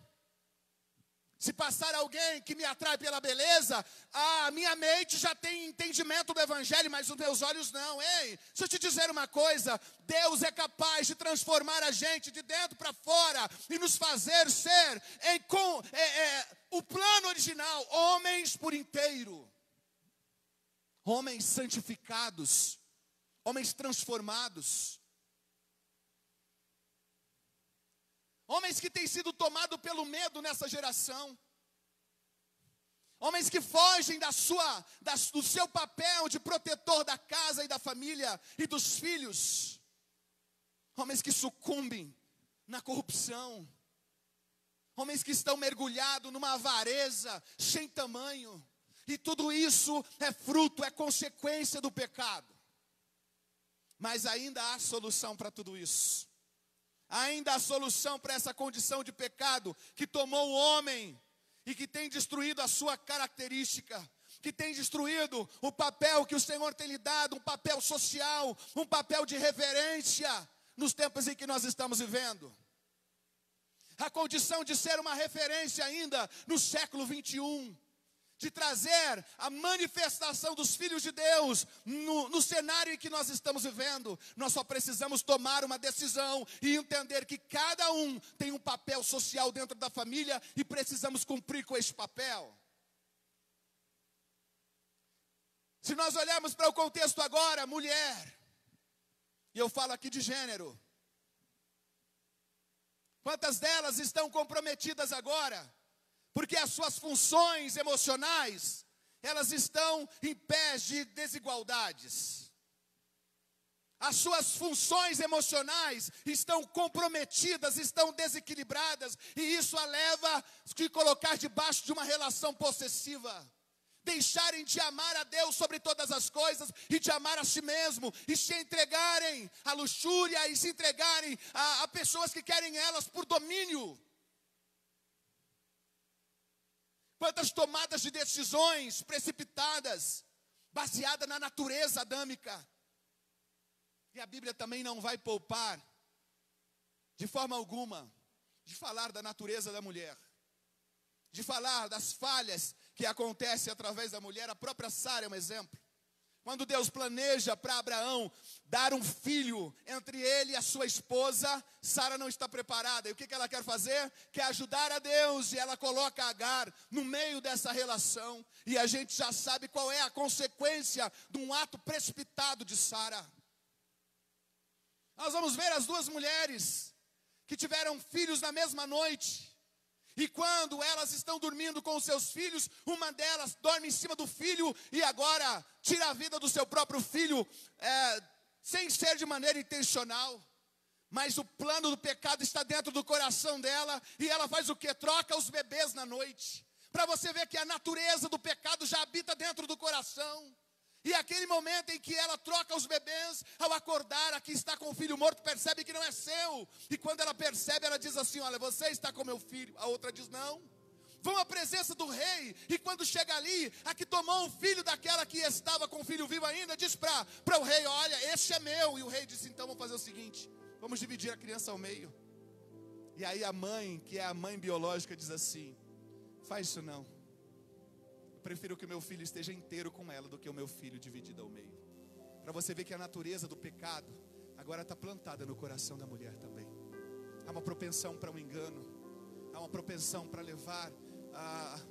C: Se passar alguém que me atrai pela beleza, a minha mente já tem entendimento do evangelho, mas os meus olhos não. Ei, deixa eu te dizer uma coisa: Deus é capaz de transformar a gente de dentro para fora e nos fazer ser o plano original, homens por inteiro, homens santificados, homens transformados, homens que têm sido tomados pelo medo nessa geração, homens que fogem do seu papel de protetor da casa e da família e dos filhos, homens que sucumbem na corrupção, homens que estão mergulhados numa avareza sem tamanho, e tudo isso é fruto, é consequência do pecado. Mas ainda há solução para tudo isso. Ainda há solução para essa condição de pecado que tomou o homem e que tem destruído a sua característica, que tem destruído o papel que o Senhor tem lhe dado, um papel social, um papel de reverência nos tempos em que nós estamos vivendo. A condição de ser uma referência ainda no século 21, de trazer a manifestação dos filhos de Deus no cenário em que nós estamos vivendo. Nós só precisamos tomar uma decisão e entender que cada um tem um papel social dentro da família e precisamos cumprir com esse papel. Se nós olharmos para o contexto agora, mulher, e eu falo aqui de gênero, quantas delas estão comprometidas agora? Porque as suas funções emocionais, elas estão em pés de desigualdades. As suas funções emocionais estão comprometidas, estão desequilibradas, e isso a leva a te colocar debaixo de uma relação possessiva. Deixarem de amar a Deus sobre todas as coisas e de amar a si mesmo, e se entregarem à luxúria e se entregarem a pessoas que querem elas por domínio. Quantas tomadas de decisões precipitadas, baseadas na natureza adâmica. E a Bíblia também não vai poupar, de forma alguma, de falar da natureza da mulher, de falar das falhas que acontecem através da mulher. A própria Sara é um exemplo. Quando Deus planeja para Abraão dar um filho entre ele e a sua esposa, Sara não está preparada. E o que ela quer fazer? Quer ajudar a Deus, e ela coloca Agar no meio dessa relação. E a gente já sabe qual é a consequência de um ato precipitado de Sara. Nós vamos ver as duas mulheres que tiveram filhos na mesma noite. E quando elas estão dormindo com os seus filhos, uma delas dorme em cima do filho e agora tira a vida do seu próprio filho, sem ser de maneira intencional. Mas o plano do pecado está dentro do coração dela, e ela faz o quê? Troca os bebês na noite. Para você ver que a natureza do pecado já habita dentro do coração. E aquele momento em que ela troca os bebês, ao acordar, a que está com o filho morto, percebe que não é seu. E quando ela percebe, ela diz assim: olha, você está com meu filho. A outra diz: não. Vão à presença do rei, e quando chega ali, a que tomou o filho daquela que estava com o filho vivo ainda, diz para o rei: olha, este é meu. E o rei disse: então vamos fazer o seguinte, vamos dividir a criança ao meio. E aí a mãe, que é a mãe biológica, diz assim: faz isso não. Prefiro que o meu filho esteja inteiro com ela do que o meu filho dividido ao meio. Para você ver que a natureza do pecado agora está plantada no coração da mulher também. Há uma propensão para um engano, há uma propensão para levar,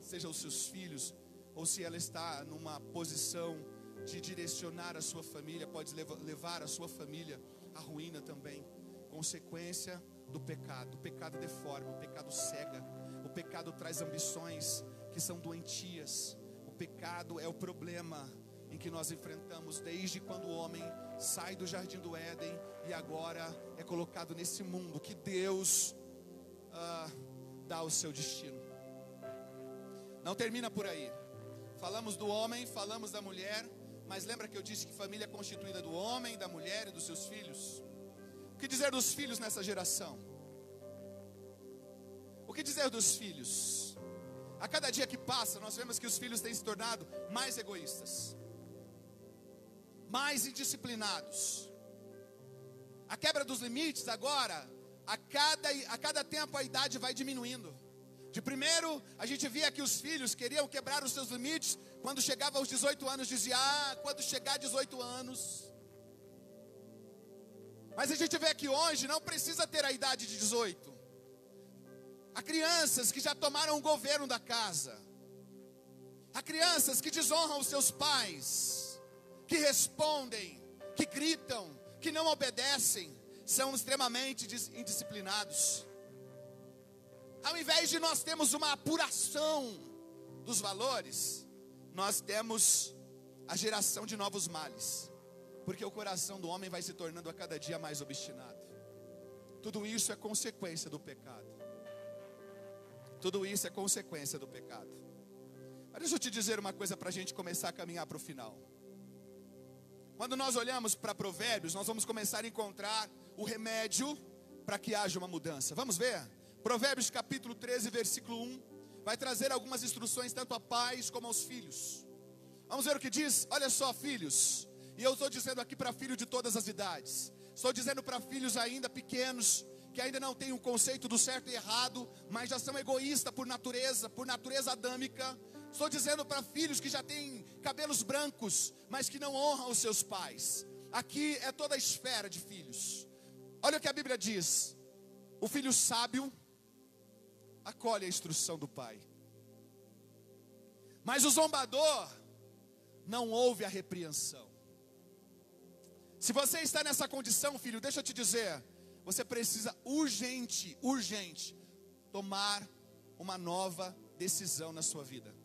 C: seja os seus filhos, ou se ela está numa posição de direcionar a sua família, pode levar a sua família à ruína também. Consequência do pecado. O pecado deforma, o pecado cega, o pecado traz ambições que são doentias. O pecado é o problema em que nós enfrentamos desde quando o homem sai do jardim do Éden e agora é colocado nesse mundo que Deus dá o seu destino. Não termina por aí. Falamos do homem, falamos da mulher, mas lembra que eu disse que família é constituída do homem, da mulher e dos seus filhos? O que dizer dos filhos nessa geração? O que dizer dos filhos? A cada dia que passa, nós vemos que os filhos têm se tornado mais egoístas, mais indisciplinados. A quebra dos limites agora, a cada tempo a idade vai diminuindo. De primeiro, a gente via que os filhos queriam quebrar os seus limites. Quando chegava aos 18 anos, dizia, quando chegar a 18 anos. Mas a gente vê que hoje não precisa ter a idade de 18. Há crianças que já tomaram o governo da casa. Há crianças que desonram os seus pais, que respondem, que gritam, que não obedecem, são extremamente indisciplinados. Ao invés de nós termos uma apuração dos valores, nós temos a geração de novos males, porque o coração do homem vai se tornando a cada dia mais obstinado. Tudo isso é consequência do pecado. Tudo isso é consequência do pecado. Mas deixa eu te dizer uma coisa para a gente começar a caminhar para o final. Quando nós olhamos para Provérbios, nós vamos começar a encontrar o remédio para que haja uma mudança. Vamos ver? Provérbios capítulo 13, versículo 1, vai trazer algumas instruções tanto a pais como aos filhos. Vamos ver o que diz? Olha só, filhos, e eu estou dizendo aqui para filhos de todas as idades. Estou dizendo para filhos ainda pequenos, que ainda não têm um conceito do certo e errado, mas já são egoístas por natureza adâmica. Estou dizendo para filhos que já têm cabelos brancos, mas que não honram os seus pais. Aqui é toda a esfera de filhos. Olha o que a Bíblia diz: o filho sábio acolhe a instrução do pai, mas o zombador não ouve a repreensão. Se você está nessa condição, filho, deixa eu te dizer, você precisa urgente tomar uma nova decisão na sua vida.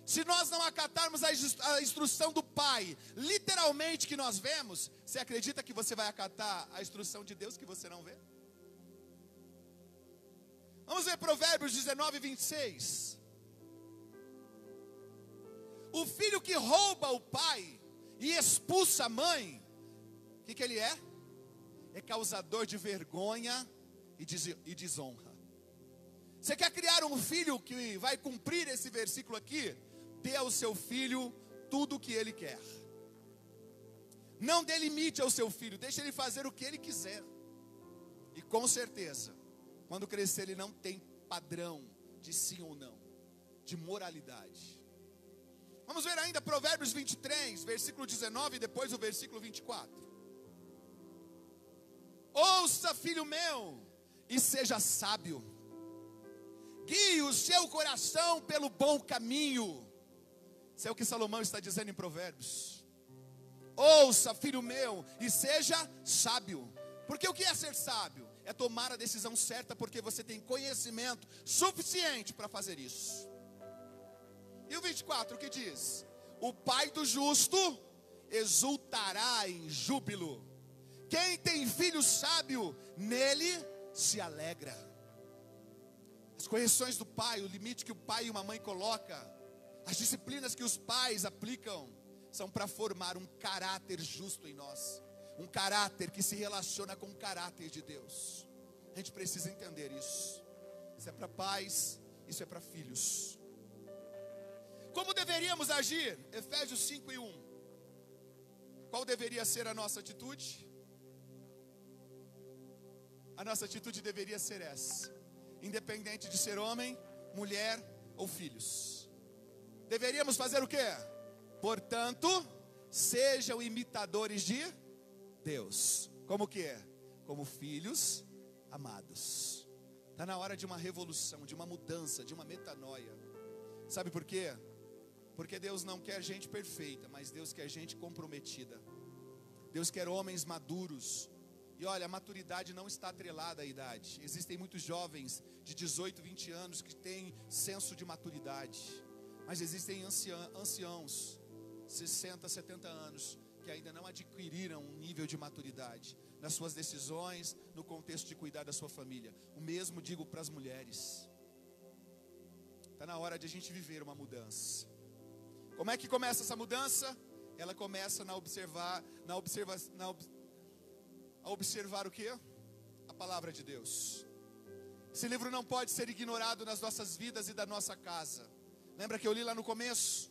C: Se nós não acatarmos a instrução do pai, literalmente que nós vemos, você acredita que você vai acatar a instrução de Deus que você não vê? Vamos ver Provérbios 19, 26. O filho que rouba o pai e expulsa a mãe, o que ele é? É causador de vergonha e desonra. Você quer criar um filho que vai cumprir esse versículo aqui? Dê ao seu filho tudo o que ele quer. Não dê limite ao seu filho, deixe ele fazer o que ele quiser. E com certeza, quando crescer ele não tem padrão de sim ou não, de moralidade. Vamos ver ainda Provérbios 23, versículo 19 e depois o versículo 24. Ouça, filho meu, e seja sábio. Guie o seu coração pelo bom caminho. Isso é o que Salomão está dizendo em Provérbios. Ouça, filho meu, e seja sábio. Porque o que é ser sábio? É tomar a decisão certa, porque você tem conhecimento suficiente para fazer isso. E o 24, o que diz? O pai do justo exultará em júbilo. Quem tem filho sábio, nele se alegra. As correções do pai, o limite que o pai e uma mãe colocam, as disciplinas que os pais aplicam, são para formar um caráter justo em nós. Um caráter que se relaciona com o caráter de Deus. A gente precisa entender isso. Isso é para pais, isso é para filhos. Como deveríamos agir? Efésios 5 e 1. Qual deveria ser a nossa atitude? A nossa atitude deveria ser essa: independente de ser homem, mulher ou filhos. Deveríamos fazer o quê? Portanto, sejam imitadores de Deus. Como que é? Como filhos amados. Está na hora de uma revolução, de uma mudança, de uma metanoia. Sabe por quê? Porque Deus não quer gente perfeita, mas Deus quer gente comprometida. Deus quer homens maduros. E olha, a maturidade não está atrelada à idade. Existem muitos jovens de 18, 20 anos que têm senso de maturidade. Mas existem anciãos, 60, 70 anos, que ainda não adquiriram um nível de maturidade nas suas decisões, no contexto de cuidar da sua família. O mesmo digo para as mulheres. Está na hora de a gente viver uma mudança. Como é que começa essa mudança? Ela começa a observar o que? A palavra de Deus. Esse livro não pode ser ignorado nas nossas vidas e da nossa casa. Lembra que eu li lá no começo?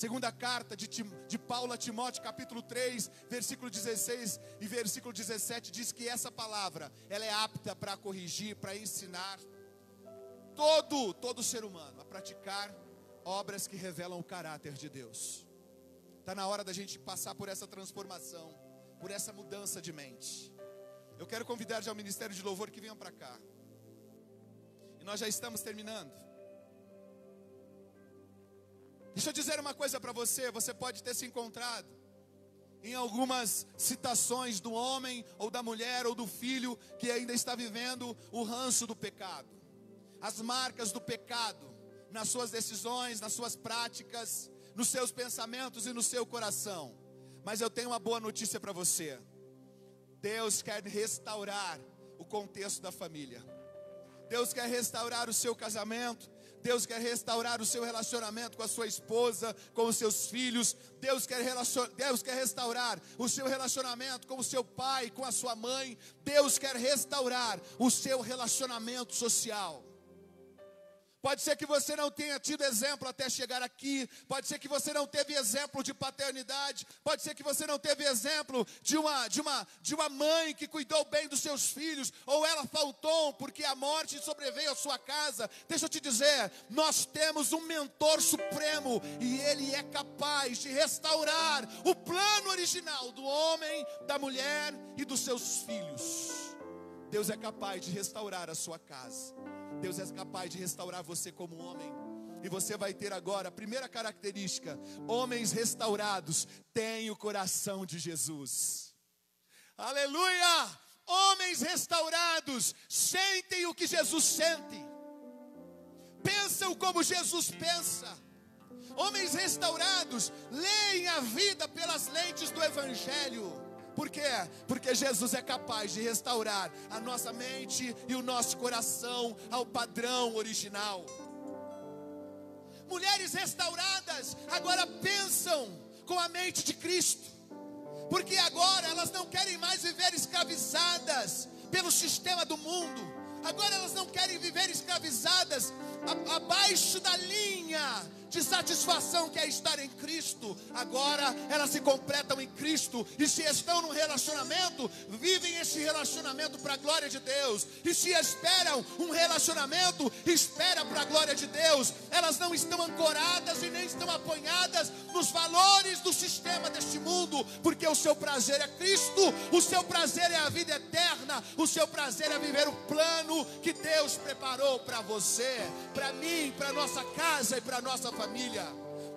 C: Segunda carta de Paulo a Timóteo, capítulo 3, versículo 16 e versículo 17, diz que essa palavra, ela é apta para corrigir, para ensinar todo ser humano a praticar obras que revelam o caráter de Deus. Está na hora da gente passar por essa transformação, por essa mudança de mente. Eu quero convidar já o Ministério de Louvor que venham para cá. E nós já estamos terminando. Deixa eu dizer uma coisa para você. Você pode ter se encontrado em algumas citações do homem, ou da mulher, ou do filho, que ainda está vivendo o ranço do pecado, as marcas do pecado, nas suas decisões, nas suas práticas, nos seus pensamentos e no seu coração. Mas eu tenho uma boa notícia para você. Deus quer restaurar o contexto da família. Deus quer restaurar o seu casamento. Deus quer restaurar o seu relacionamento com a sua esposa, com os seus filhos. Deus quer restaurar o seu relacionamento com o seu pai, com a sua mãe. Deus quer restaurar o seu relacionamento social. Pode ser que você não tenha tido exemplo até chegar aqui. Pode ser que você não teve exemplo de paternidade. Pode ser que você não teve exemplo de uma mãe que cuidou bem dos seus filhos. Ou ela faltou porque a morte sobreveio à sua casa. Deixa eu te dizer, nós temos um mentor supremo. E ele é capaz de restaurar o plano original do homem, da mulher e dos seus filhos. Deus é capaz de restaurar a sua casa. Deus é capaz de restaurar você como homem. E você vai ter agora a primeira característica: homens restaurados têm o coração de Jesus. Aleluia! Homens restaurados sentem o que Jesus sente, pensam como Jesus pensa. Homens restaurados leem a vida pelas lentes do Evangelho. Por quê? Porque Jesus é capaz de restaurar a nossa mente e o nosso coração ao padrão original. Mulheres restauradas agora pensam com a mente de Cristo, porque agora elas não querem mais viver escravizadas pelo sistema do mundo. Agora elas não querem viver escravizadas abaixo da linha de satisfação que é estar em Cristo. Agora elas se completam em Cristo. E se estão num relacionamento, vivem esse relacionamento para a glória de Deus. E se esperam um relacionamento, espera para a glória de Deus. Elas não estão ancoradas e nem estão apoiadas nos valores do sistema deste mundo, porque o seu prazer é Cristo, o seu prazer é a vida eterna, o seu prazer é viver o plano que Deus preparou para você, para mim, para nossa casa e para nossa família.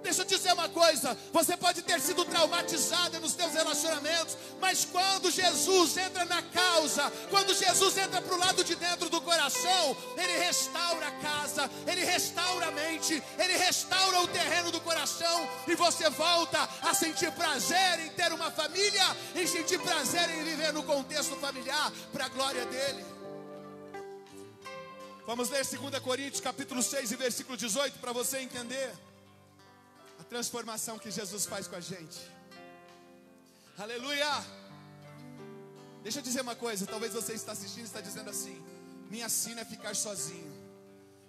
C: Deixa eu dizer uma coisa: você pode ter sido traumatizada nos teus relacionamentos, mas quando Jesus entra na causa, quando Jesus entra para o lado de dentro do coração, Ele restaura a casa, Ele restaura a mente, Ele restaura o terreno do coração, e você volta a sentir prazer em ter uma família, em sentir prazer em viver no contexto familiar, para a glória dEle. Vamos ler 2 Coríntios capítulo 6 e versículo 18 para você entender a transformação que Jesus faz com a gente. Aleluia! Deixa eu dizer uma coisa, talvez você está assistindo e está dizendo assim: minha sina é ficar sozinho.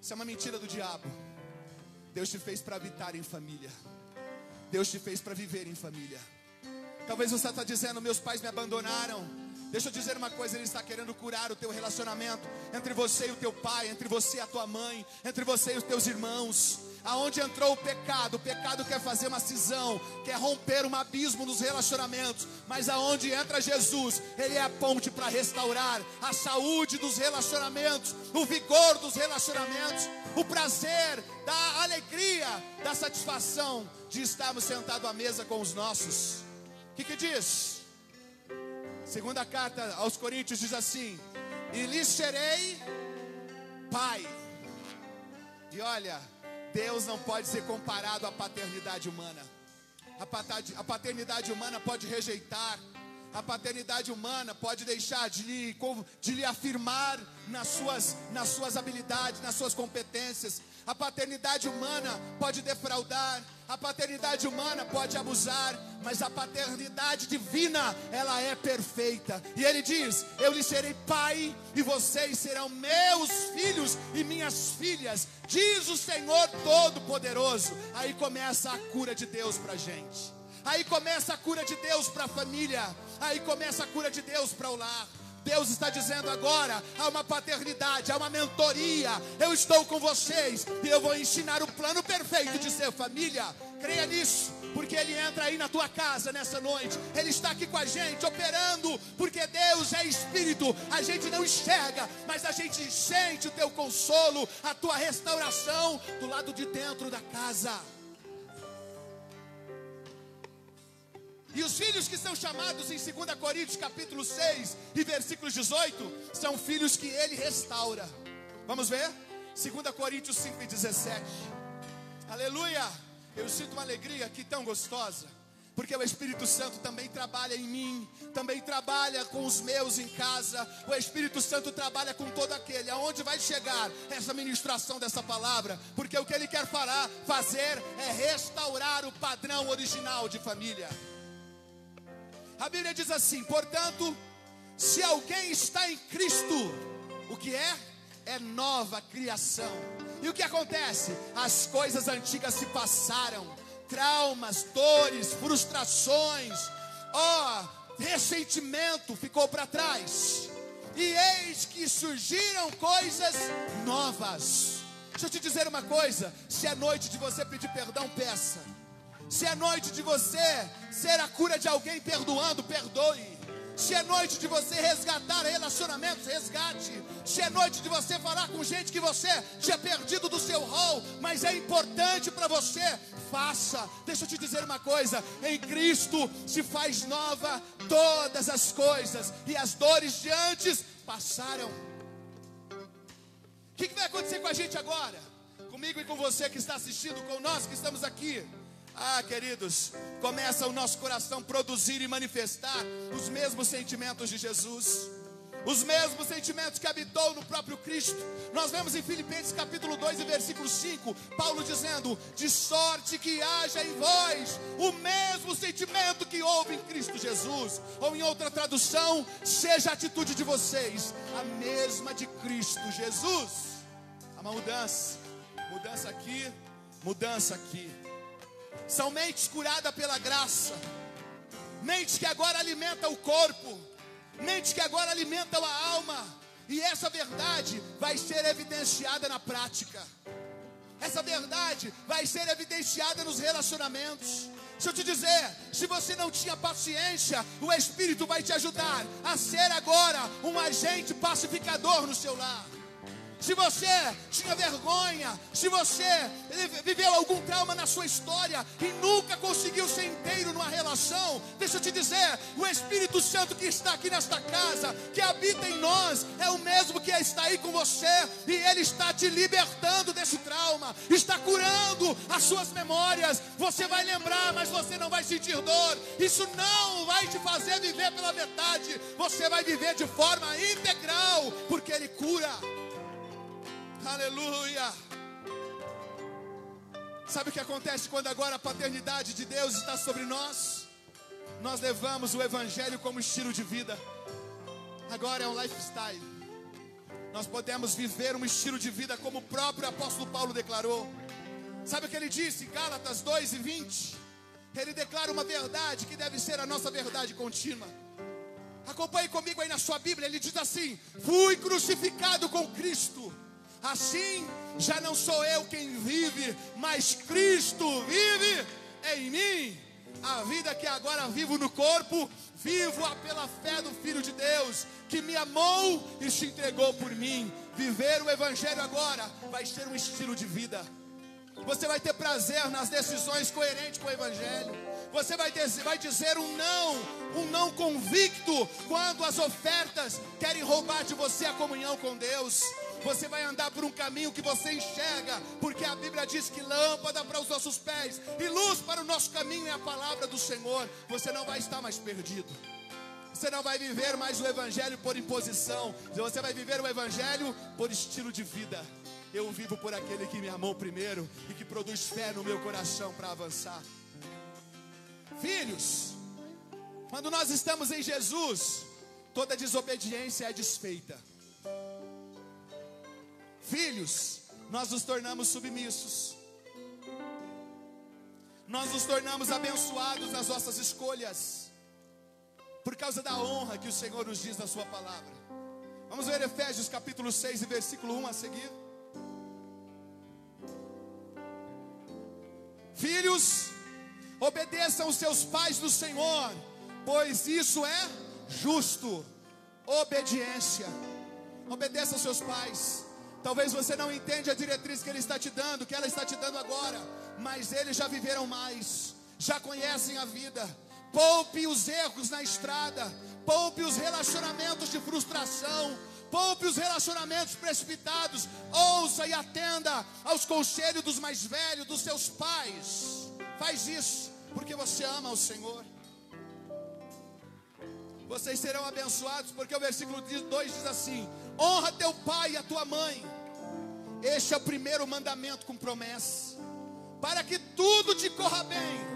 C: Isso é uma mentira do diabo. Deus te fez para habitar em família. Deus te fez para viver em família. Talvez você está dizendo: meus pais me abandonaram. Deixa eu dizer uma coisa: Ele está querendo curar o teu relacionamento entre você e o teu pai, entre você e a tua mãe, entre você e os teus irmãos. Aonde entrou o pecado quer fazer uma cisão, quer romper um abismo nos relacionamentos. Mas aonde entra Jesus, Ele é a ponte para restaurar a saúde dos relacionamentos, o vigor dos relacionamentos, o prazer, da alegria, da satisfação de estarmos sentados à mesa com os nossos. O que diz? Segunda carta aos Coríntios diz assim: e lhes serei pai. E olha, Deus não pode ser comparado à paternidade humana. A paternidade humana pode rejeitar. A paternidade humana pode deixar de lhe afirmar nas suas habilidades, nas suas competências. A paternidade humana pode defraudar. A paternidade humana pode abusar, mas a paternidade divina, ela é perfeita. E ele diz: eu lhes serei pai e vocês serão meus filhos e minhas filhas, diz o Senhor Todo-Poderoso. Aí começa a cura de Deus para a gente. Aí começa a cura de Deus para a família. Aí começa a cura de Deus para o lar. Deus está dizendo agora, há uma paternidade, há uma mentoria. Eu estou com vocês e eu vou ensinar o plano perfeito de ser família. Creia nisso, porque Ele entra aí na tua casa nessa noite. Ele está aqui com a gente, operando, porque Deus é Espírito. A gente não enxerga, mas a gente sente o teu consolo, a tua restauração do lado de dentro da casa. E os filhos que são chamados em 2 Coríntios capítulo 6 e versículos 18, são filhos que Ele restaura. Vamos ver? 2 Coríntios 5 e 17. Aleluia! Eu sinto uma alegria aqui tão gostosa, porque o Espírito Santo também trabalha em mim, também trabalha com os meus em casa. O Espírito Santo trabalha com todo aquele. Aonde vai chegar essa ministração dessa palavra? Porque o que Ele quer fazer é restaurar o padrão original de família. A Bíblia diz assim: portanto, se alguém está em Cristo, o que é? É nova criação. E o que acontece? As coisas antigas se passaram. Traumas, dores, frustrações, ressentimento ficou para trás. E eis que surgiram coisas novas. Deixa eu te dizer uma coisa: se é noite de você pedir perdão, peça. Se é noite de você ser a cura de alguém perdoando, perdoe. Se é noite de você resgatar relacionamentos, resgate. Se é noite de você falar com gente que você tinha perdido do seu rol, mas é importante para você, faça. Deixa eu te dizer uma coisa: em Cristo se faz nova todas as coisas, e as dores de antes passaram. O que vai acontecer com a gente agora? Comigo e com você que está assistindo, com nós que estamos aqui. Queridos, começa o nosso coração produzir e manifestar os mesmos sentimentos de Jesus, os mesmos sentimentos que habitou no próprio Cristo. Nós vemos em Filipenses capítulo 2 e versículo 5, Paulo dizendo: de sorte que haja em vós o mesmo sentimento que houve em Cristo Jesus. Ou em outra tradução, seja a atitude de vocês a mesma de Cristo Jesus. Há uma mudança aqui, mudança aqui. São mentes curadas pela graça, mentes que agora alimentam o corpo, mentes que agora alimentam a alma. E essa verdade vai ser evidenciada na prática. Essa verdade vai ser evidenciada nos relacionamentos. Deixa eu te dizer, se você não tinha paciência, o Espírito vai te ajudar a ser agora um agente pacificador no seu lar. Se você tinha vergonha, se você viveu algum trauma na sua história e nunca conseguiu ser inteiro numa relação, deixa eu te dizer, o Espírito Santo que está aqui nesta casa, que habita em nós, é o mesmo que está aí com você, e Ele está te libertando desse trauma, está curando as suas memórias. Você vai lembrar, mas você não vai sentir dor. Isso não vai te fazer viver pela metade, você vai viver de forma integral, porque Ele cura. Aleluia. Sabe o que acontece quando agora a paternidade de Deus está sobre nós? Nós levamos o Evangelho como estilo de vida. Agora é um lifestyle. Nós podemos viver um estilo de vida como o próprio apóstolo Paulo declarou. Sabe o que ele disse em Gálatas 2 e 20? Ele declara uma verdade que deve ser a nossa verdade contínua. Acompanhe comigo aí na sua Bíblia. Ele diz assim: fui crucificado com Cristo. Assim, já não sou eu quem vive, mas Cristo vive em mim. A vida que agora vivo no corpo, vivo-a pela fé do Filho de Deus, que me amou e se entregou por mim. Viver o Evangelho agora vai ser um estilo de vida. Você vai ter prazer nas decisões coerentes com o Evangelho. Você vai dizer um não convicto quando as ofertas querem roubar de você a comunhão com Deus. Você vai andar por um caminho que você enxerga, porque a Bíblia diz que lâmpada para os nossos pés e luz para o nosso caminho é a palavra do Senhor. Você não vai estar mais perdido. Você não vai viver mais o Evangelho por imposição. Você vai viver o Evangelho por estilo de vida. eu vivo por aquele que me amou primeiro e que produz fé no meu coração para avançar. Filhos, quando nós estamos em Jesus, toda desobediência é desfeita. Filhos, nós nos tornamos submissos. Nós nos tornamos abençoados nas nossas escolhas, por causa da honra que o Senhor nos diz na sua palavra. Vamos ver Efésios capítulo 6 e versículo 1 a seguir. Filhos, obedeçam os seus pais no Senhor, pois isso é justo. Obediência. Obedeça aos seus pais. Talvez você não entenda a diretriz que Ele está te dando, que ela está te dando agora, mas eles já viveram mais, já conhecem a vida. Poupe os erros na estrada, poupe os relacionamentos de frustração, poupe os relacionamentos precipitados. Ouça e atenda aos conselhos dos mais velhos, dos seus pais. Faz isso, porque você ama o Senhor. Vocês serão abençoados, porque o versículo 2 diz assim: honra teu pai e a tua mãe. Este é o primeiro mandamento com promessa, para que tudo te corra bem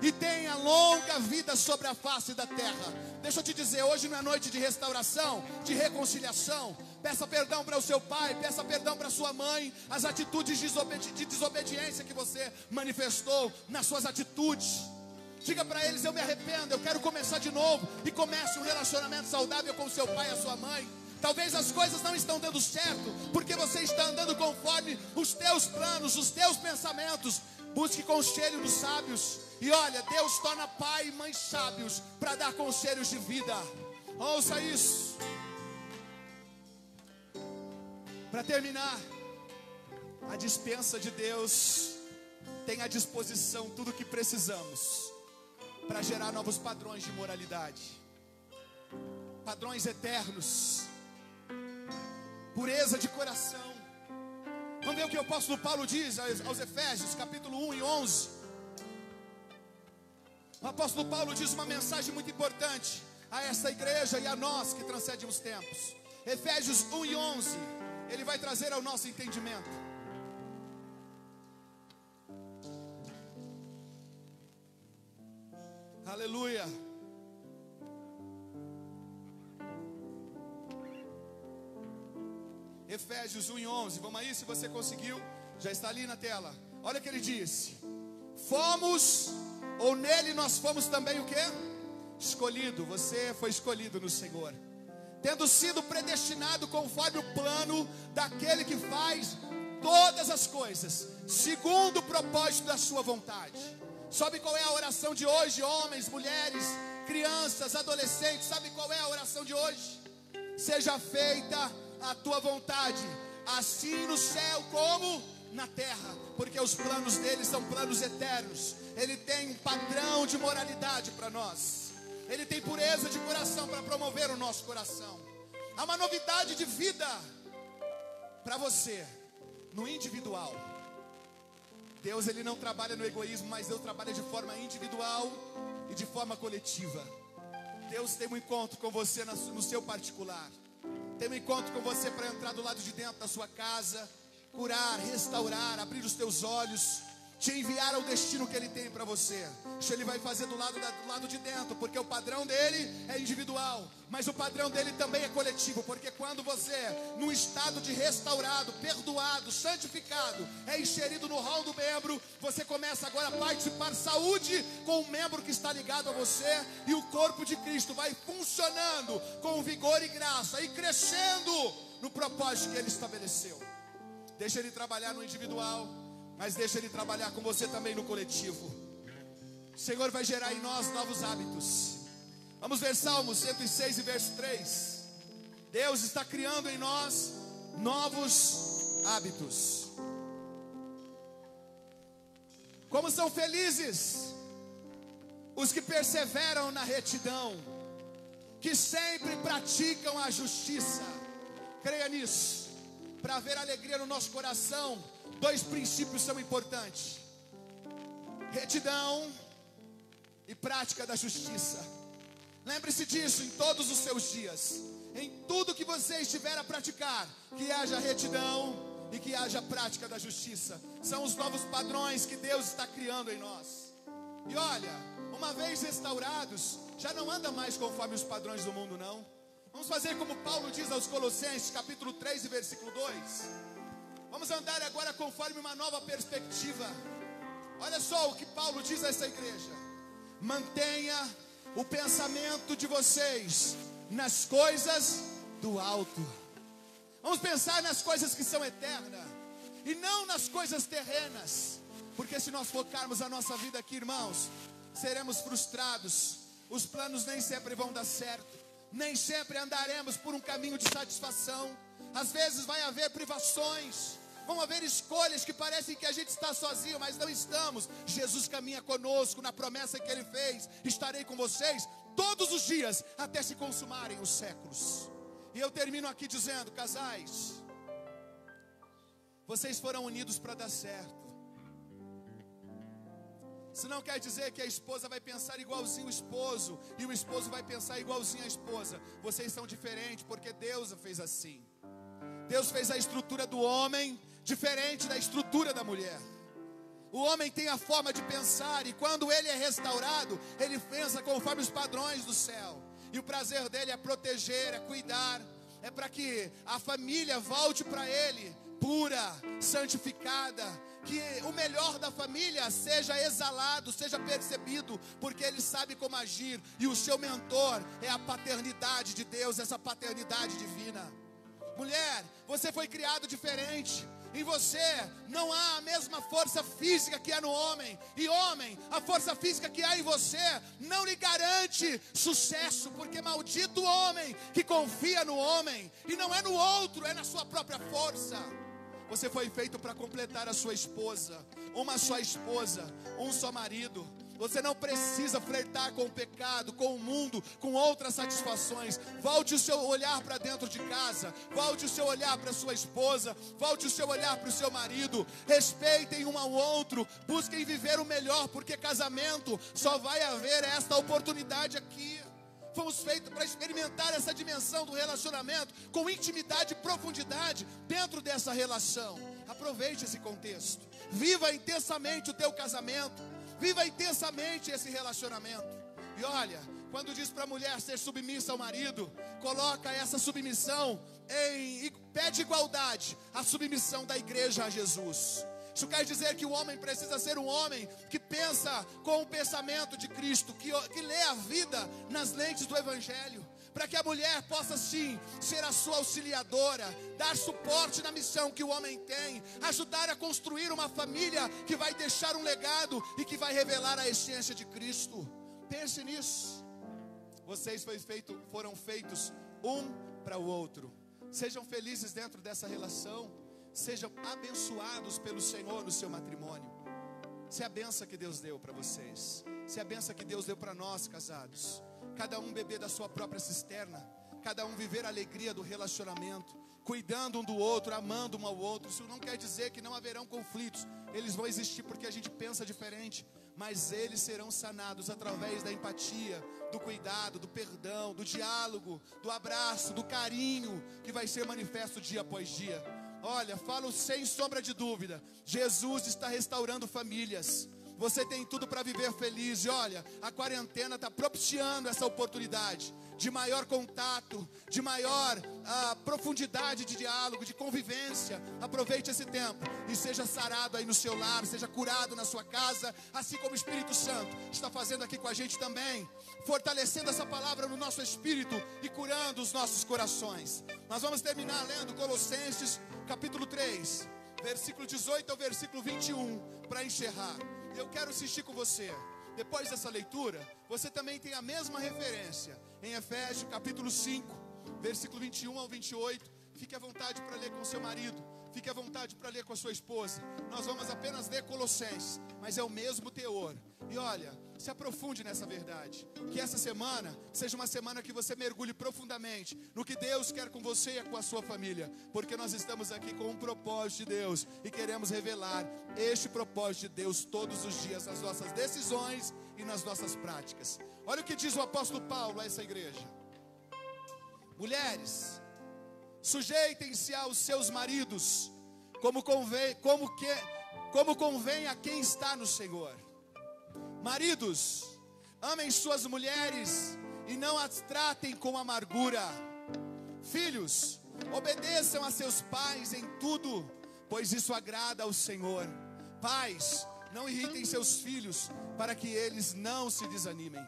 C: e tenha longa vida sobre a face da terra. Deixa eu te dizer, hoje não é noite de restauração, de reconciliação. Peça perdão para o seu pai, peça perdão para a sua mãe, as atitudes de desobediência que você manifestou nas suas atitudes. Diga para eles: eu me arrependo, eu quero começar de novo. E comece um relacionamento saudável com o seu pai e a sua mãe. Talvez as coisas não estão dando certo, porque você está andando conforme os teus planos, os teus pensamentos. Busque conselho dos sábios. E olha, Deus torna pai e mãe sábios para dar conselhos de vida. Ouça isso. Para terminar, a despensa de Deus tem à disposição tudo o que precisamos para gerar novos padrões de moralidade, padrões eternos, pureza de coração. Vamos ver o que o apóstolo Paulo diz aos Efésios, capítulo 1 e 11. O apóstolo Paulo diz uma mensagem muito importante a essa igreja e a nós que transcendem os tempos. Efésios 1 e 11, ele vai trazer ao nosso entendimento. Aleluia. Efésios 1 e 11, vamos aí, se você conseguiu, já está ali na tela. Olha o que ele disse: fomos, ou nele nós fomos também o quê? Escolhido, você foi escolhido no Senhor, tendo sido predestinado conforme o plano daquele que faz todas as coisas, segundo o propósito da sua vontade. Sabe qual é a oração de hoje, homens, mulheres, crianças, adolescentes? Sabe qual é a oração de hoje? Seja feita a tua vontade, assim no céu como na terra, porque os planos dele são planos eternos. Ele tem um padrão de moralidade para nós, ele tem pureza de coração para promover o nosso coração. Há uma novidade de vida para você no individual. Deus, ele não trabalha no egoísmo, mas Deus trabalha de forma individual e de forma coletiva. Deus tem um encontro com você no seu particular. Tem um encontro com você para entrar do lado de dentro da sua casa, curar, restaurar, abrir os teus olhos, te enviar ao destino que Ele tem para você. Isso Ele vai fazer do lado de dentro, porque o padrão dele é individual, mas o padrão dele também é coletivo, porque quando você, num estado de restaurado, perdoado, santificado, é inserido no rol do membro, você começa agora a participar saúde com o membro que está ligado a você, e o corpo de Cristo vai funcionando com vigor e graça, e crescendo no propósito que Ele estabeleceu. Deixa Ele trabalhar no individual, mas deixa Ele trabalhar com você também no coletivo. O Senhor vai gerar em nós novos hábitos. Vamos ver Salmos 106 e verso 3. Deus está criando em nós novos hábitos. Como são felizes os que perseveram na retidão, que sempre praticam a justiça. Creia nisso. Para haver alegria no nosso coração, dois princípios são importantes: retidão e prática da justiça. Lembre-se disso em todos os seus dias. Em tudo que você estiver a praticar, que haja retidão e que haja prática da justiça. São os novos padrões que Deus está criando em nós. E olha, uma vez restaurados, já não anda mais conforme os padrões do mundo, não. Vamos fazer como Paulo diz aos Colossenses, capítulo 3 e versículo 2. Vamos andar agora conforme uma nova perspectiva. Olha só o que Paulo diz a essa igreja: mantenha o pensamento de vocês nas coisas do alto. Vamos pensar nas coisas que são eternas e não nas coisas terrenas, porque se nós focarmos a nossa vida aqui, irmãos, seremos frustrados. Os planos nem sempre vão dar certo, nem sempre andaremos por um caminho de satisfação. Às vezes vai haver privações, vão haver escolhas que parecem que a gente está sozinho, mas não estamos. Jesus caminha conosco na promessa que Ele fez: estarei com vocês todos os dias até se consumarem os séculos. E eu termino aqui dizendo: casais, vocês foram unidos para dar certo. Isso não quer dizer que a esposa vai pensar igualzinho o esposo e o esposo vai pensar igualzinho a esposa. Vocês são diferentes porque Deus a fez assim. Deus fez a estrutura do homem diferente da estrutura da mulher. O homem tem a forma de pensar, e quando ele é restaurado, ele pensa conforme os padrões do céu. E o prazer dele é proteger, é cuidar, é para que a família volte para ele pura, santificada, que o melhor da família seja exalado, seja percebido, porque ele sabe como agir. E o seu mentor é a paternidade de Deus, essa paternidade divina. Mulher, você foi criado diferente. Em você não há a mesma força física que há no homem. E homem, a força física que há em você não lhe garante sucesso, porque maldito o homem que confia no homem, e não é no outro, é na sua própria força. Você foi feito para completar a sua esposa, uma só esposa, um só marido. Você não precisa flertar com o pecado, com o mundo, com outras satisfações. Volte o seu olhar para dentro de casa. Volte o seu olhar para sua esposa. Volte o seu olhar para o seu marido. Respeitem um ao outro. Busquem viver o melhor, porque casamento só vai haver esta oportunidade aqui. Fomos feitos para experimentar essa dimensão do relacionamento com intimidade e profundidade dentro dessa relação. Aproveite esse contexto. Viva intensamente o teu casamento. Viva intensamente esse relacionamento. E olha, quando diz para a mulher ser submissa ao marido, coloca essa submissão e pede igualdade à submissão da igreja a Jesus. Isso quer dizer que o homem precisa ser um homem que pensa com o pensamento de Cristo, que lê a vida nas lentes do Evangelho, para que a mulher possa sim ser a sua auxiliadora, dar suporte na missão que o homem tem, ajudar a construir uma família que vai deixar um legado e que vai revelar a essência de Cristo. Pense nisso. Vocês foram feitos um para o outro. Sejam felizes dentro dessa relação. Sejam abençoados pelo Senhor no seu matrimônio. Se a benção que Deus deu para vocês, se a benção que Deus deu para nós casados, cada um beber da sua própria cisterna, cada um viver a alegria do relacionamento, cuidando um do outro, amando um ao outro. Isso não quer dizer que não haverão conflitos. Eles vão existir porque a gente pensa diferente, mas eles serão sanados através da empatia, do cuidado, do perdão, do diálogo, do abraço, do carinho, que vai ser manifesto dia após dia. Olha, falo sem sombra de dúvida, Jesus está restaurando famílias. Você tem tudo para viver feliz. E olha, a quarentena está propiciando essa oportunidade de maior contato, de maior profundidade de diálogo, de convivência. Aproveite esse tempo e seja sarado aí no seu lar, seja curado na sua casa, assim como o Espírito Santo está fazendo aqui com a gente também, fortalecendo essa palavra no nosso espírito e curando os nossos corações. Nós vamos terminar lendo Colossenses capítulo 3, versículo 18 ao versículo 21, para encerrar. Eu quero assistir com você. Depois dessa leitura, você também tem a mesma referência em Efésios capítulo 5, versículo 21 ao 28. Fique à vontade para ler com seu marido, fique à vontade para ler com a sua esposa. Nós vamos apenas ler Colossenses, mas é o mesmo teor. E olha, se aprofunde nessa verdade. Que essa semana seja uma semana que você mergulhe profundamente no que Deus quer com você e com a sua família, porque nós estamos aqui com um propósito de Deus e queremos revelar este propósito de Deus todos os dias nas nossas decisões e nas nossas práticas. Olha o que diz o apóstolo Paulo a essa igreja: mulheres, sujeitem-se aos seus maridos como convém a quem está no Senhor. Maridos, amem suas mulheres e não as tratem com amargura. Filhos, obedeçam a seus pais em tudo, pois isso agrada ao Senhor. Pais, não irritem seus filhos, para que eles não se desanimem.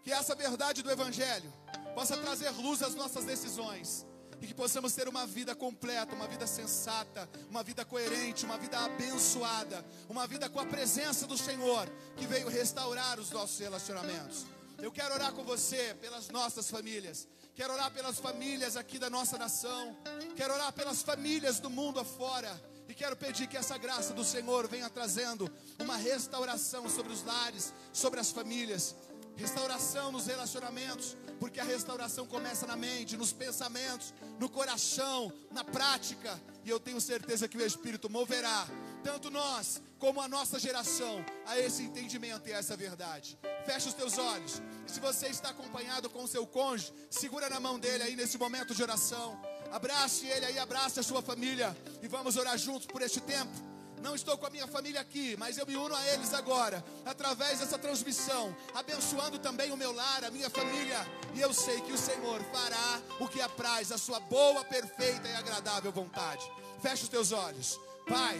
C: Que essa verdade do Evangelho possa trazer luz às nossas decisões, e que possamos ter uma vida completa, uma vida sensata, uma vida coerente, uma vida abençoada, uma vida com a presença do Senhor, que veio restaurar os nossos relacionamentos. Eu quero orar com você pelas nossas famílias, quero orar pelas famílias aqui da nossa nação, quero orar pelas famílias do mundo afora, e quero pedir que essa graça do Senhor venha trazendo uma restauração sobre os lares, sobre as famílias, restauração nos relacionamentos, porque a restauração começa na mente, nos pensamentos, no coração, na prática, e eu tenho certeza que o Espírito moverá tanto nós como a nossa geração a esse entendimento e a essa verdade. Feche os teus olhos. Se você está acompanhado com o seu cônjuge, segura na mão dele aí nesse momento de oração. Abrace ele aí, abrace a sua família, e vamos orar juntos por este tempo. Não estou com a minha família aqui, mas eu me uno a eles agora, através dessa transmissão, abençoando também o meu lar, a minha família. E eu sei que o Senhor fará o que apraz a sua boa, perfeita e agradável vontade. Feche os teus olhos. Pai,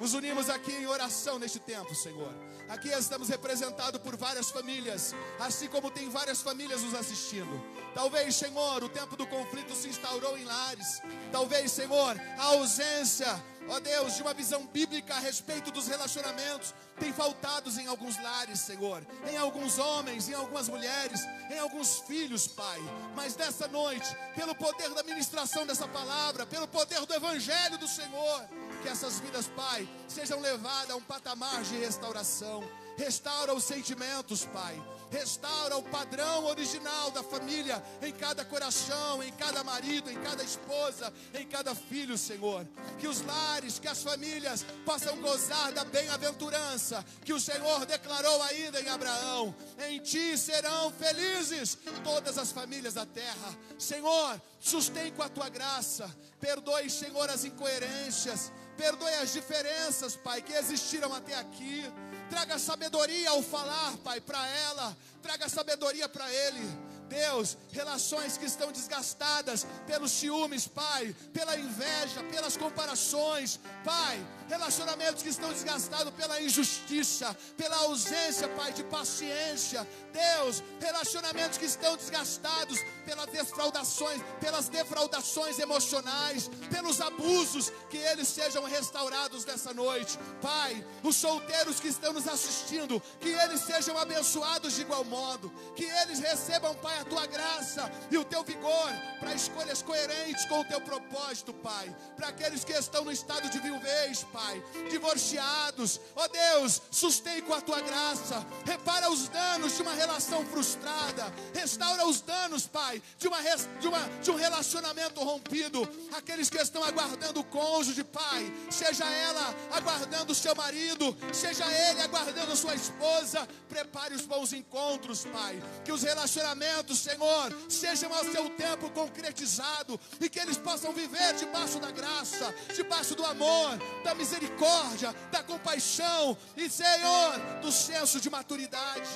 C: nos unimos aqui em oração neste tempo, Senhor. Aqui estamos representados por várias famílias, assim como tem várias famílias nos assistindo. Talvez, Senhor, o tempo do conflito se instaurou em lares. Talvez, Senhor, a ausência, ó Deus, de uma visão bíblica a respeito dos relacionamentos tem faltado em alguns lares, Senhor, em alguns homens, em algumas mulheres, em alguns filhos, Pai. Mas nessa noite, pelo poder da ministração dessa palavra, pelo poder do Evangelho do Senhor, que essas vidas, Pai, sejam levadas a um patamar de restauração. Restaura os sentimentos, Pai. Restaura o padrão original da família em cada coração, em cada marido, em cada esposa, em cada filho, Senhor. Que os lares, que as famílias possam gozar da bem-aventurança que o Senhor declarou ainda em Abraão. Em Ti serão felizes todas as famílias da terra. Senhor, sustém com a Tua graça. Perdoe, Senhor, as incoerências. Perdoe as diferenças, Pai, que existiram até aqui. Traga sabedoria ao falar, Pai, para ela. Traga sabedoria para ele. Deus, relações que estão desgastadas pelos ciúmes, Pai, pela inveja, pelas comparações, Pai, relacionamentos que estão desgastados pela injustiça, pela ausência, Pai, de paciência. Deus, relacionamentos que estão desgastados pelas defraudações emocionais, pelos abusos, que eles sejam restaurados nessa noite. Pai, os solteiros que estão nos assistindo, que eles sejam abençoados de igual modo, que eles recebam, Pai, a Tua graça e o Teu vigor para escolhas coerentes com o Teu propósito, Pai. Para aqueles que estão no estado de viuvez, Pai, divorciados, ó Deus, sustém com a Tua graça. Repara os danos de uma relação frustrada. Restaura os danos, Pai, de um relacionamento rompido. Aqueles que estão aguardando o cônjuge, Pai, seja ela aguardando o seu marido, seja ele aguardando sua esposa, prepare os bons encontros, Pai. Que os relacionamentos, Senhor, sejam ao seu tempo concretizados, e que eles possam viver debaixo da graça, debaixo do amor, da misericórdia, da compaixão e, Senhor, do senso de maturidade.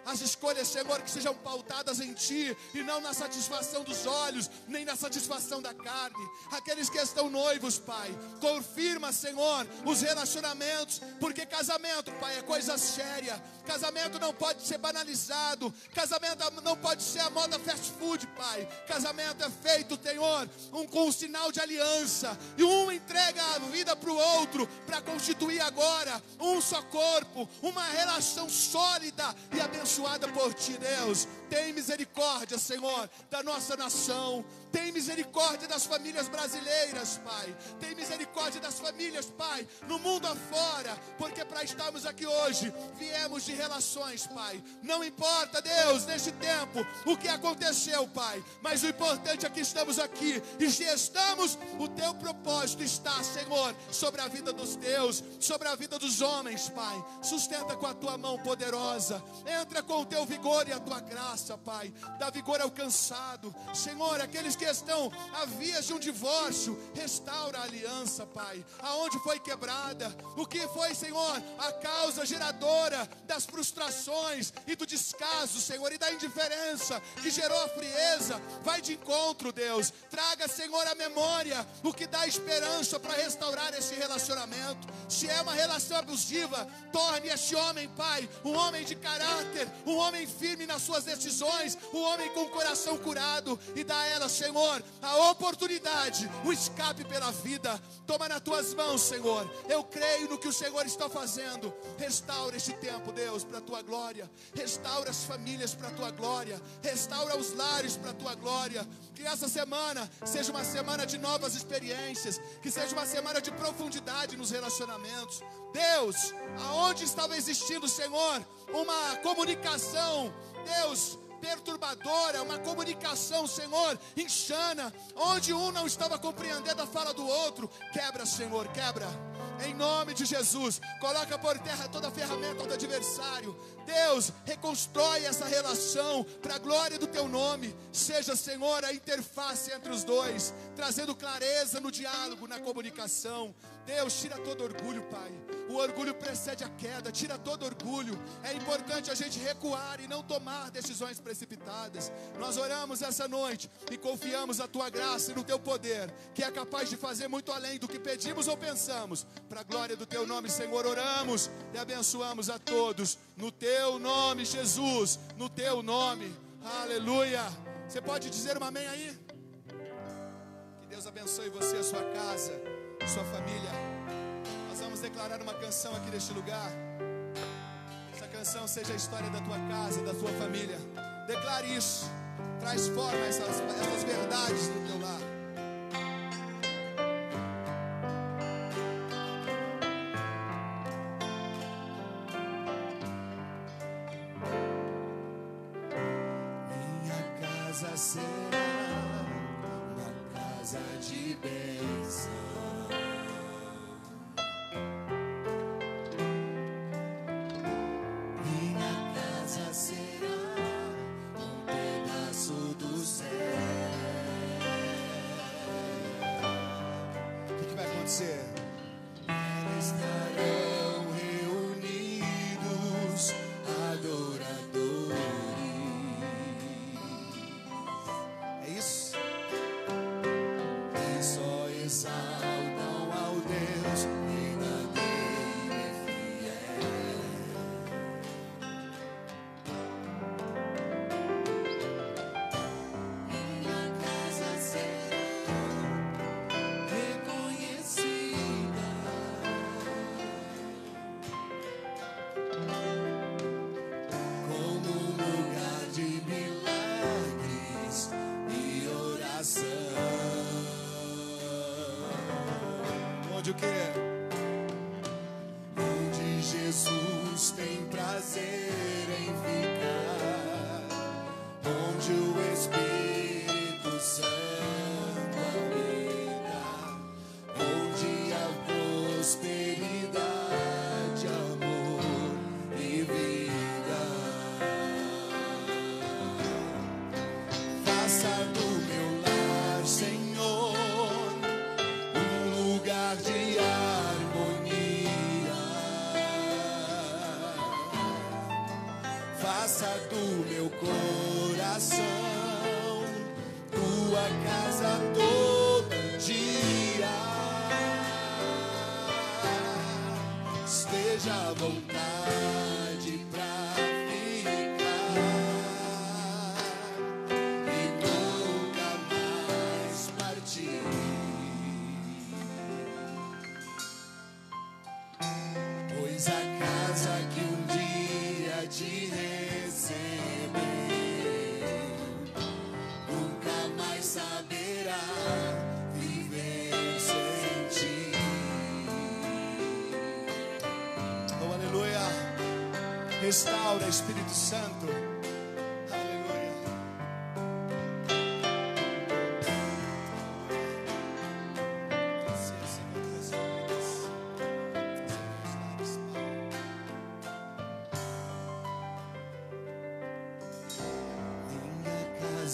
C: As escolhas, Senhor, que sejam pautadas em Ti e não na satisfação dos olhos, nem na satisfação da carne. Aqueles que estão noivos, Pai, confirma, Senhor, os relacionamentos, porque casamento, Pai, é coisa séria. Casamento não pode ser banalizado. Casamento não pode ser a moda fast food, Pai. Casamento é feito, Senhor, com um sinal de aliança, e um entrega a vida para o outro, para constituir agora um só corpo, uma relação sólida e abençoada por Ti, Deus. Tem misericórdia, Senhor, da nossa nação. Tem misericórdia das famílias brasileiras, Pai. Tem misericórdia das famílias, Pai, no mundo afora, porque para estarmos aqui hoje, viemos de relações, Pai. Não importa, Deus, neste tempo, o que aconteceu, Pai, mas o importante é que estamos aqui, e se estamos, o Teu propósito está, Senhor, sobre a vida dos Teus, sobre a vida dos homens, Pai. Sustenta com a Tua mão poderosa, entra com o Teu vigor e a Tua graça. graça, Pai. Dá vigor ao cansado. Senhor, aqueles que estão à vias de um divórcio, restaura a aliança, Pai. Aonde foi quebrada, o que foi, Senhor, a causa geradora das frustrações e do descaso, Senhor, e da indiferença que gerou a frieza, vai de encontro, Deus. Traga, Senhor, à memória o que dá esperança para restaurar esse relacionamento. Se é uma relação abusiva, torne este homem, Pai, um homem de caráter, um homem firme nas suas decisões, um homem com o coração curado, e dá a ela, Senhor, a oportunidade, o escape pela vida. Toma nas tuas mãos, Senhor. Eu creio no que o Senhor está fazendo. Restaura este tempo, Deus, para a tua glória. Restaura as famílias para a tua glória. Restaura os lares para a tua glória. Que essa semana seja uma semana de novas experiências, que seja uma semana de profundidade nos relacionamentos. Deus, aonde estava existindo, Senhor, uma comunicação, Deus, perturbadora, uma comunicação, Senhor, insana, onde um não estava compreendendo a fala do outro, quebra, Senhor, quebra. Em nome de Jesus, coloca por terra toda a ferramenta do adversário. Deus, reconstrói essa relação para a glória do teu nome. Seja, Senhor, a interface entre os dois, trazendo clareza no diálogo, na comunicação. Deus, tira todo orgulho, Pai. O orgulho precede a queda, tira todo orgulho. É importante a gente recuar e não tomar decisões precipitadas. Nós oramos essa noite e confiamos na tua graça e no teu poder, que é capaz de fazer muito além do que pedimos ou pensamos. Para a glória do teu nome, Senhor, oramos e abençoamos a todos. No teu nome, Jesus, no teu nome. Aleluia. Você pode dizer um amém aí? Que Deus abençoe você, a sua casa, a sua família. Nós vamos declarar uma canção aqui neste lugar. Essa canção seja a história da tua casa, da tua família. Declare isso. Traz forma essas verdades no teu lar.
B: Será uma casa de bênção. Minha casa será um pedaço do céu.
C: O que vai acontecer?
B: Estarão reunidos adoradores. Exaltam ao Deus verdadeiro e fiel. Minha casa será reconhecida como um lugar de milagres e oração.
C: Onde o quê?
B: Onde Jesus tem prazer em ficar, onde o Espírito Santo habita, onde há prosperidade, amor e vida. Faça do meu lar, Senhor, de harmonia. Faça do meu coração tua casa todo dia. Esteja à vontade pra ficar e nunca mais partir. Pois a casa que um dia te recebeu nunca mais saberá viver sem ti.
C: Oh, aleluia. Restaura, Espírito Santo. Aleluia.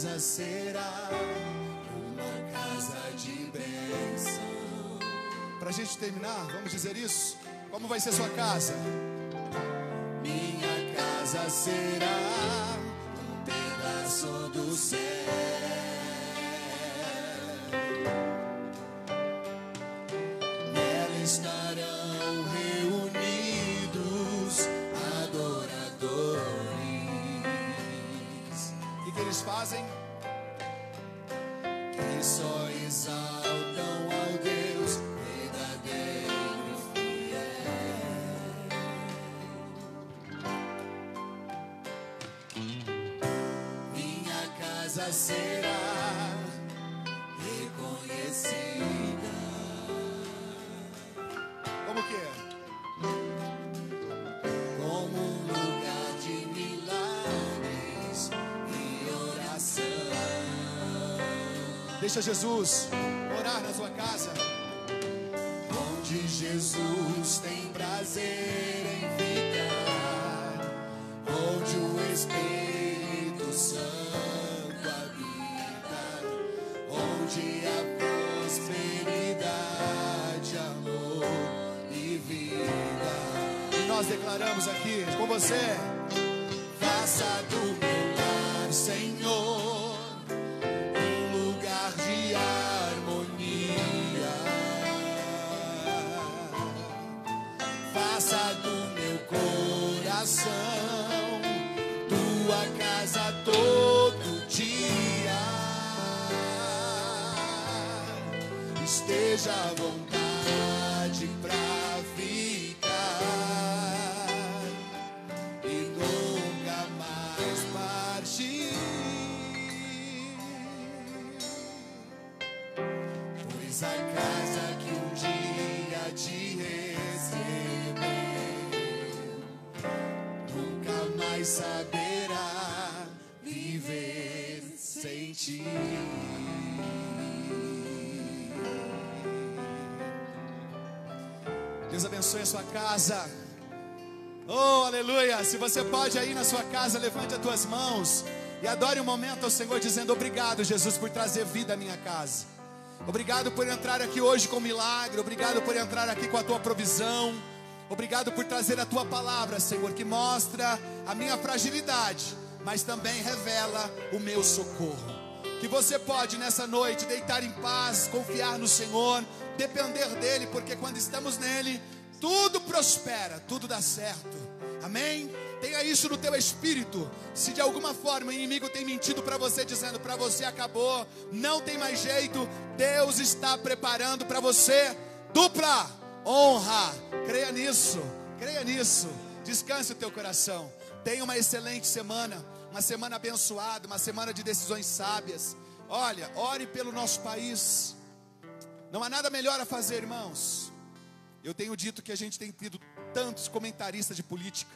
C: casa será uma casa de bênção. Para a gente terminar, vamos dizer isso? Como vai ser sua casa? Minha casa será um pedaço do céu. Nela estarão reunidos adoradores. O que eles fazem? Que só exaltam ao Deus verdadeiro e fiel. Minha casa será reconhecida. Como que é? Como um lugar de milagres e oração. Deixa Jesus morar na sua casa, onde Jesus tem prazer em ficar, onde o Espírito Santo habita, onde a prosperidade, amor e vida. E nós declaramos aqui com você: faça do meu lar, Senhor, um lugar de harmonia. Faça do meu coração tua casa todo dia. Esteja à vontade pra ficar e nunca mais partir. Pois a casa que um dia te recebeu nunca mais saberá viver sem ti. Deus abençoe a sua casa. Oh, aleluia. Se você pode aí na sua casa, levante as tuas mãos e adore um momento ao Senhor, dizendo: obrigado, Jesus, por trazer vida à minha casa. Obrigado por entrar aqui hoje com milagre. Obrigado por entrar aqui com a tua provisão. Obrigado por trazer a tua palavra, Senhor, que mostra a minha fragilidade, mas também revela o meu socorro. Que você pode nessa noite deitar em paz, confiar no Senhor, depender dEle, porque quando estamos nele, tudo prospera, tudo dá certo. Amém? Tenha isso no teu espírito. Se de alguma forma o inimigo tem mentido para você, dizendo: para você acabou, não tem mais jeito, Deus está preparando para você dupla honra. Creia nisso, creia nisso. Descanse o teu coração. Tenha uma excelente semana, uma semana abençoada, uma semana de decisões sábias. Olha, ore pelo nosso país. Não há nada melhor a fazer, irmãos. Eu tenho dito que a gente tem tido tantos comentaristas de política.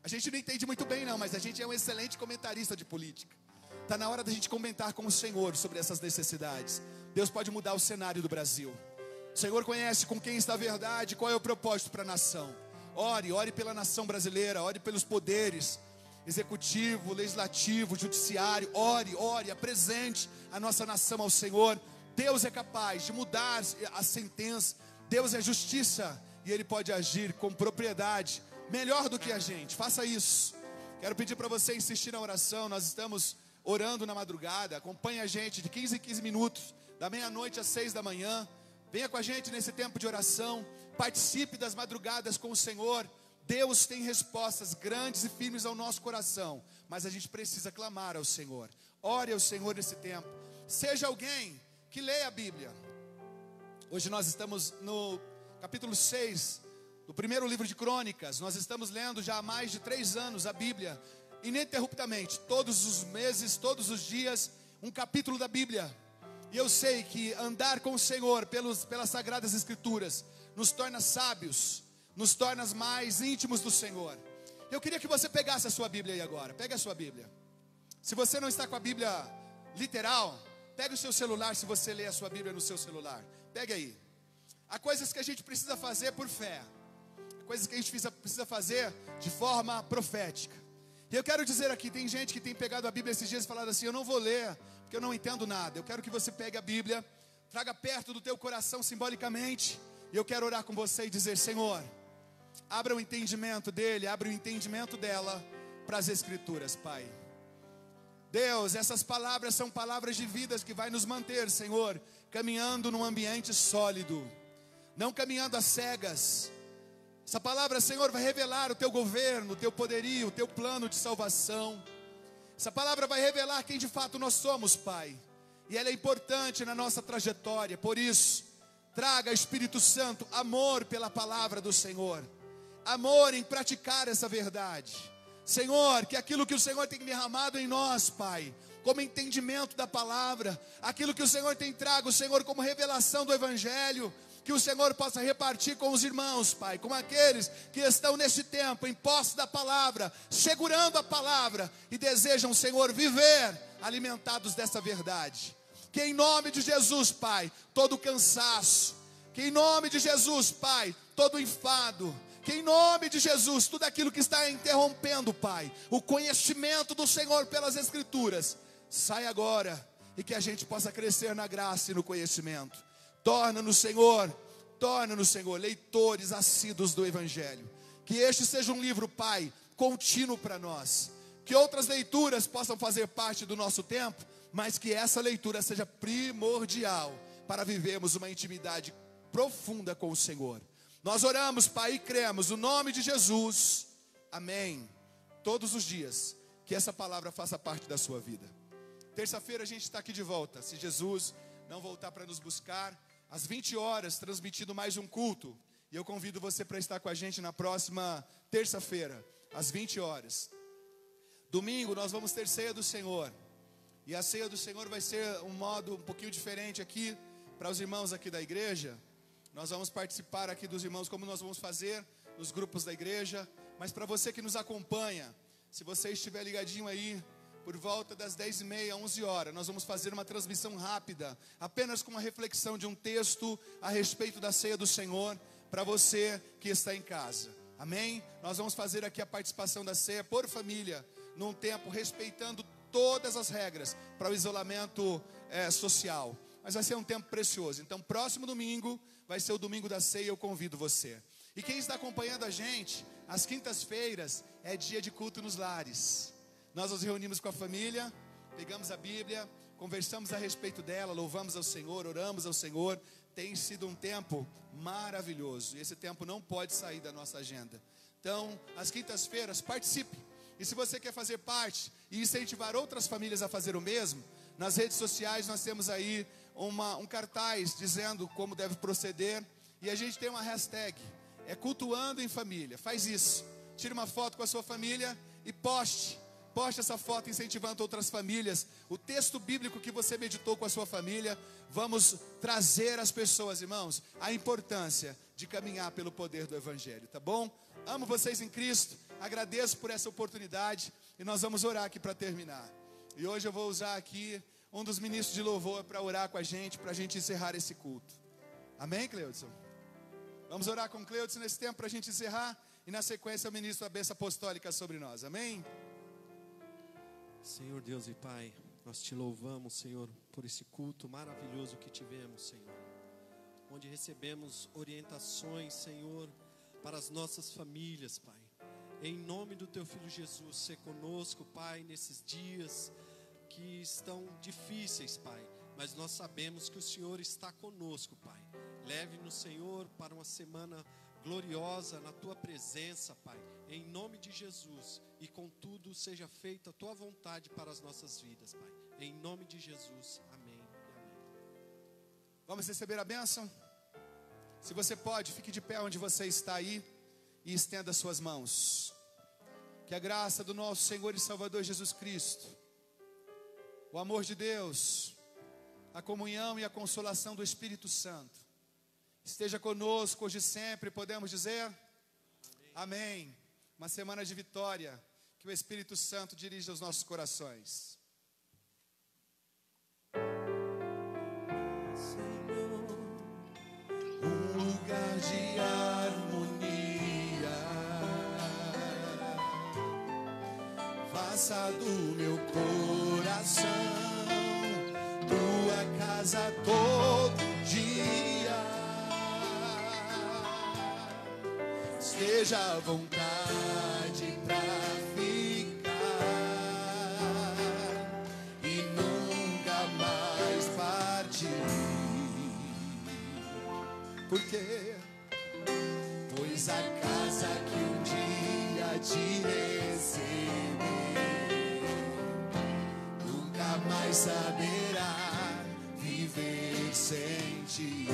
C: A gente não entende muito bem não, mas a gente é um excelente comentarista de política. Está na hora da gente comentar com o Senhor sobre essas necessidades. Deus pode mudar o cenário do Brasil. O Senhor conhece com quem está a verdade, qual é o propósito para a nação. Ore pela nação brasileira, ore pelos poderes executivo, legislativo, judiciário. Ore, apresente a nossa nação ao Senhor. Deus é capaz de mudar a sentença. Deus é justiça e Ele pode agir com propriedade, melhor do que a gente. Faça isso. Quero pedir para você insistir na oração. Nós estamos orando na madrugada. Acompanhe a gente de 15 em 15 minutos, da meia-noite às 6 da manhã. Venha com a gente nesse tempo de oração. Participe das madrugadas com o Senhor. Deus tem respostas grandes e firmes ao nosso coração, mas a gente precisa clamar ao Senhor. Ore ao Senhor nesse tempo. Seja alguém que leia a Bíblia. Hoje nós estamos no capítulo 6 do primeiro livro de Crônicas. Nós estamos lendo já há mais de 3 anos a Bíblia, ininterruptamente, todos os meses, todos os dias, um capítulo da Bíblia. E eu sei que andar com o Senhor pelas Sagradas Escrituras nos torna sábios, nos torna mais íntimos do Senhor. Eu queria que você pegasse a sua Bíblia aí agora. Pegue a sua Bíblia. Se você não está com a Bíblia literal, pegue o seu celular, se você lê a sua Bíblia no seu celular. Pegue aí. Há coisas que a gente precisa fazer por fé. Há coisas que a gente precisa fazer de forma profética. E eu quero dizer aqui, tem gente que tem pegado a Bíblia esses dias e falado assim: eu não vou ler, porque eu não entendo nada. Eu quero que você pegue a Bíblia, traga perto do teu coração simbolicamente, e eu quero orar com você e dizer: Senhor, abra o entendimento dele, abra o entendimento dela para as Escrituras, Pai. Deus, essas palavras são palavras de vidas que vai nos manter, Senhor, caminhando num ambiente sólido, não caminhando às cegas. Essa palavra, Senhor, vai revelar o teu governo, o teu poderio, o teu plano de salvação. Essa palavra vai revelar quem de fato nós somos, Pai. E ela é importante na nossa trajetória. Por isso, traga, Espírito Santo, amor pela palavra do Senhor, amor em praticar essa verdade. Senhor, que aquilo que o Senhor tem derramado em nós, Pai, como entendimento da palavra, aquilo que o Senhor tem trago, Senhor, como revelação do Evangelho, que o Senhor possa repartir com os irmãos, Pai, com aqueles que estão nesse tempo em posse da palavra, segurando a palavra e desejam, Senhor, viver alimentados dessa verdade. Que em nome de Jesus, Pai, todo cansaço, que em nome de Jesus, Pai, todo enfado, que em nome de Jesus, tudo aquilo que está interrompendo, Pai, o conhecimento do Senhor pelas Escrituras, sai agora, e que a gente possa crescer na graça e no conhecimento. Torna-nos, Senhor, leitores assíduos do Evangelho. Que este seja um livro, Pai, contínuo para nós. Que outras leituras possam fazer parte do nosso tempo, mas que essa leitura seja primordial para vivermos uma intimidade profunda com o Senhor. Nós oramos, Pai, e cremos no nome de Jesus. Amém. Todos os dias, que essa palavra faça parte da sua vida. Terça-feira a gente está aqui de volta, se Jesus não voltar para nos buscar, às 20 horas, transmitindo mais um culto. E eu convido você para estar com a gente na próxima terça-feira, às 20 horas. Domingo nós vamos ter ceia do Senhor. E a ceia do Senhor vai ser um modo um pouquinho diferente aqui, para os irmãos aqui da igreja. Nós vamos participar aqui dos irmãos, como nós vamos fazer nos grupos da igreja. Mas para você que nos acompanha, se você estiver ligadinho aí, por volta das 10h30, 11 horas, nós vamos fazer uma transmissão rápida, apenas com uma reflexão de um texto a respeito da ceia do Senhor, para você que está em casa. Amém? Nós vamos fazer aqui a participação da ceia por família, num tempo respeitando todas as regras para o isolamento social. Mas vai ser um tempo precioso. Então, próximo domingo vai ser o domingo da ceia, eu convido você. E quem está acompanhando a gente, às quintas-feiras é dia de culto nos lares. Nós nos reunimos com a família, pegamos a Bíblia, conversamos a respeito dela, louvamos ao Senhor, oramos ao Senhor. Tem sido um tempo maravilhoso, e esse tempo não pode sair da nossa agenda. Então, às quintas-feiras, participe. E se você quer fazer parte e incentivar outras famílias a fazer o mesmo, nas redes sociais nós temos aí um cartaz dizendo como deve proceder. E a gente tem uma hashtag, cultuando em família. Faz isso, tire uma foto com a sua família e poste essa foto incentivando outras famílias. O texto bíblico que você meditou com a sua família. Vamos trazer às pessoas, irmãos, a importância de caminhar pelo poder do Evangelho, tá bom? Amo vocês em Cristo, agradeço por essa oportunidade. E nós vamos orar aqui para terminar. E hoje eu vou usar aqui um dos ministros de louvor para orar com a gente encerrar esse culto. Amém, Cleudson? Vamos orar com o Cleudson nesse tempo para a gente encerrar. E na sequência eu ministro a bênção apostólica sobre nós. Amém?
D: Senhor Deus e Pai, nós te louvamos, Senhor, por esse culto maravilhoso que tivemos, Senhor, onde recebemos orientações, Senhor, para as nossas famílias, Pai. Em nome do Teu Filho Jesus, ser conosco, Pai, nesses dias que estão difíceis, Pai, mas nós sabemos que o Senhor está conosco, Pai. Leve-nos, Senhor, para uma semana gloriosa na Tua presença, Pai, em nome de Jesus. E contudo seja feita a Tua vontade para as nossas vidas, Pai, em nome de Jesus, amém e amém.
C: Vamos receber a bênção? Se você pode, fique de pé onde você está aí e estenda as suas mãos. Que a graça do nosso Senhor e Salvador Jesus Cristo, o amor de Deus, a comunhão e a consolação do Espírito Santo esteja conosco hoje e sempre. Podemos dizer? Amém. Uma semana de vitória, que o Espírito Santo dirija os nossos corações.
B: Senhor, um lugar de harmonia
C: presença do meu coração, tua casa todo dia. Esteja à vontade pra ficar e nunca mais partir. Por quê? Pois a casa que um dia te receber nunca mais saberá viver sem ti.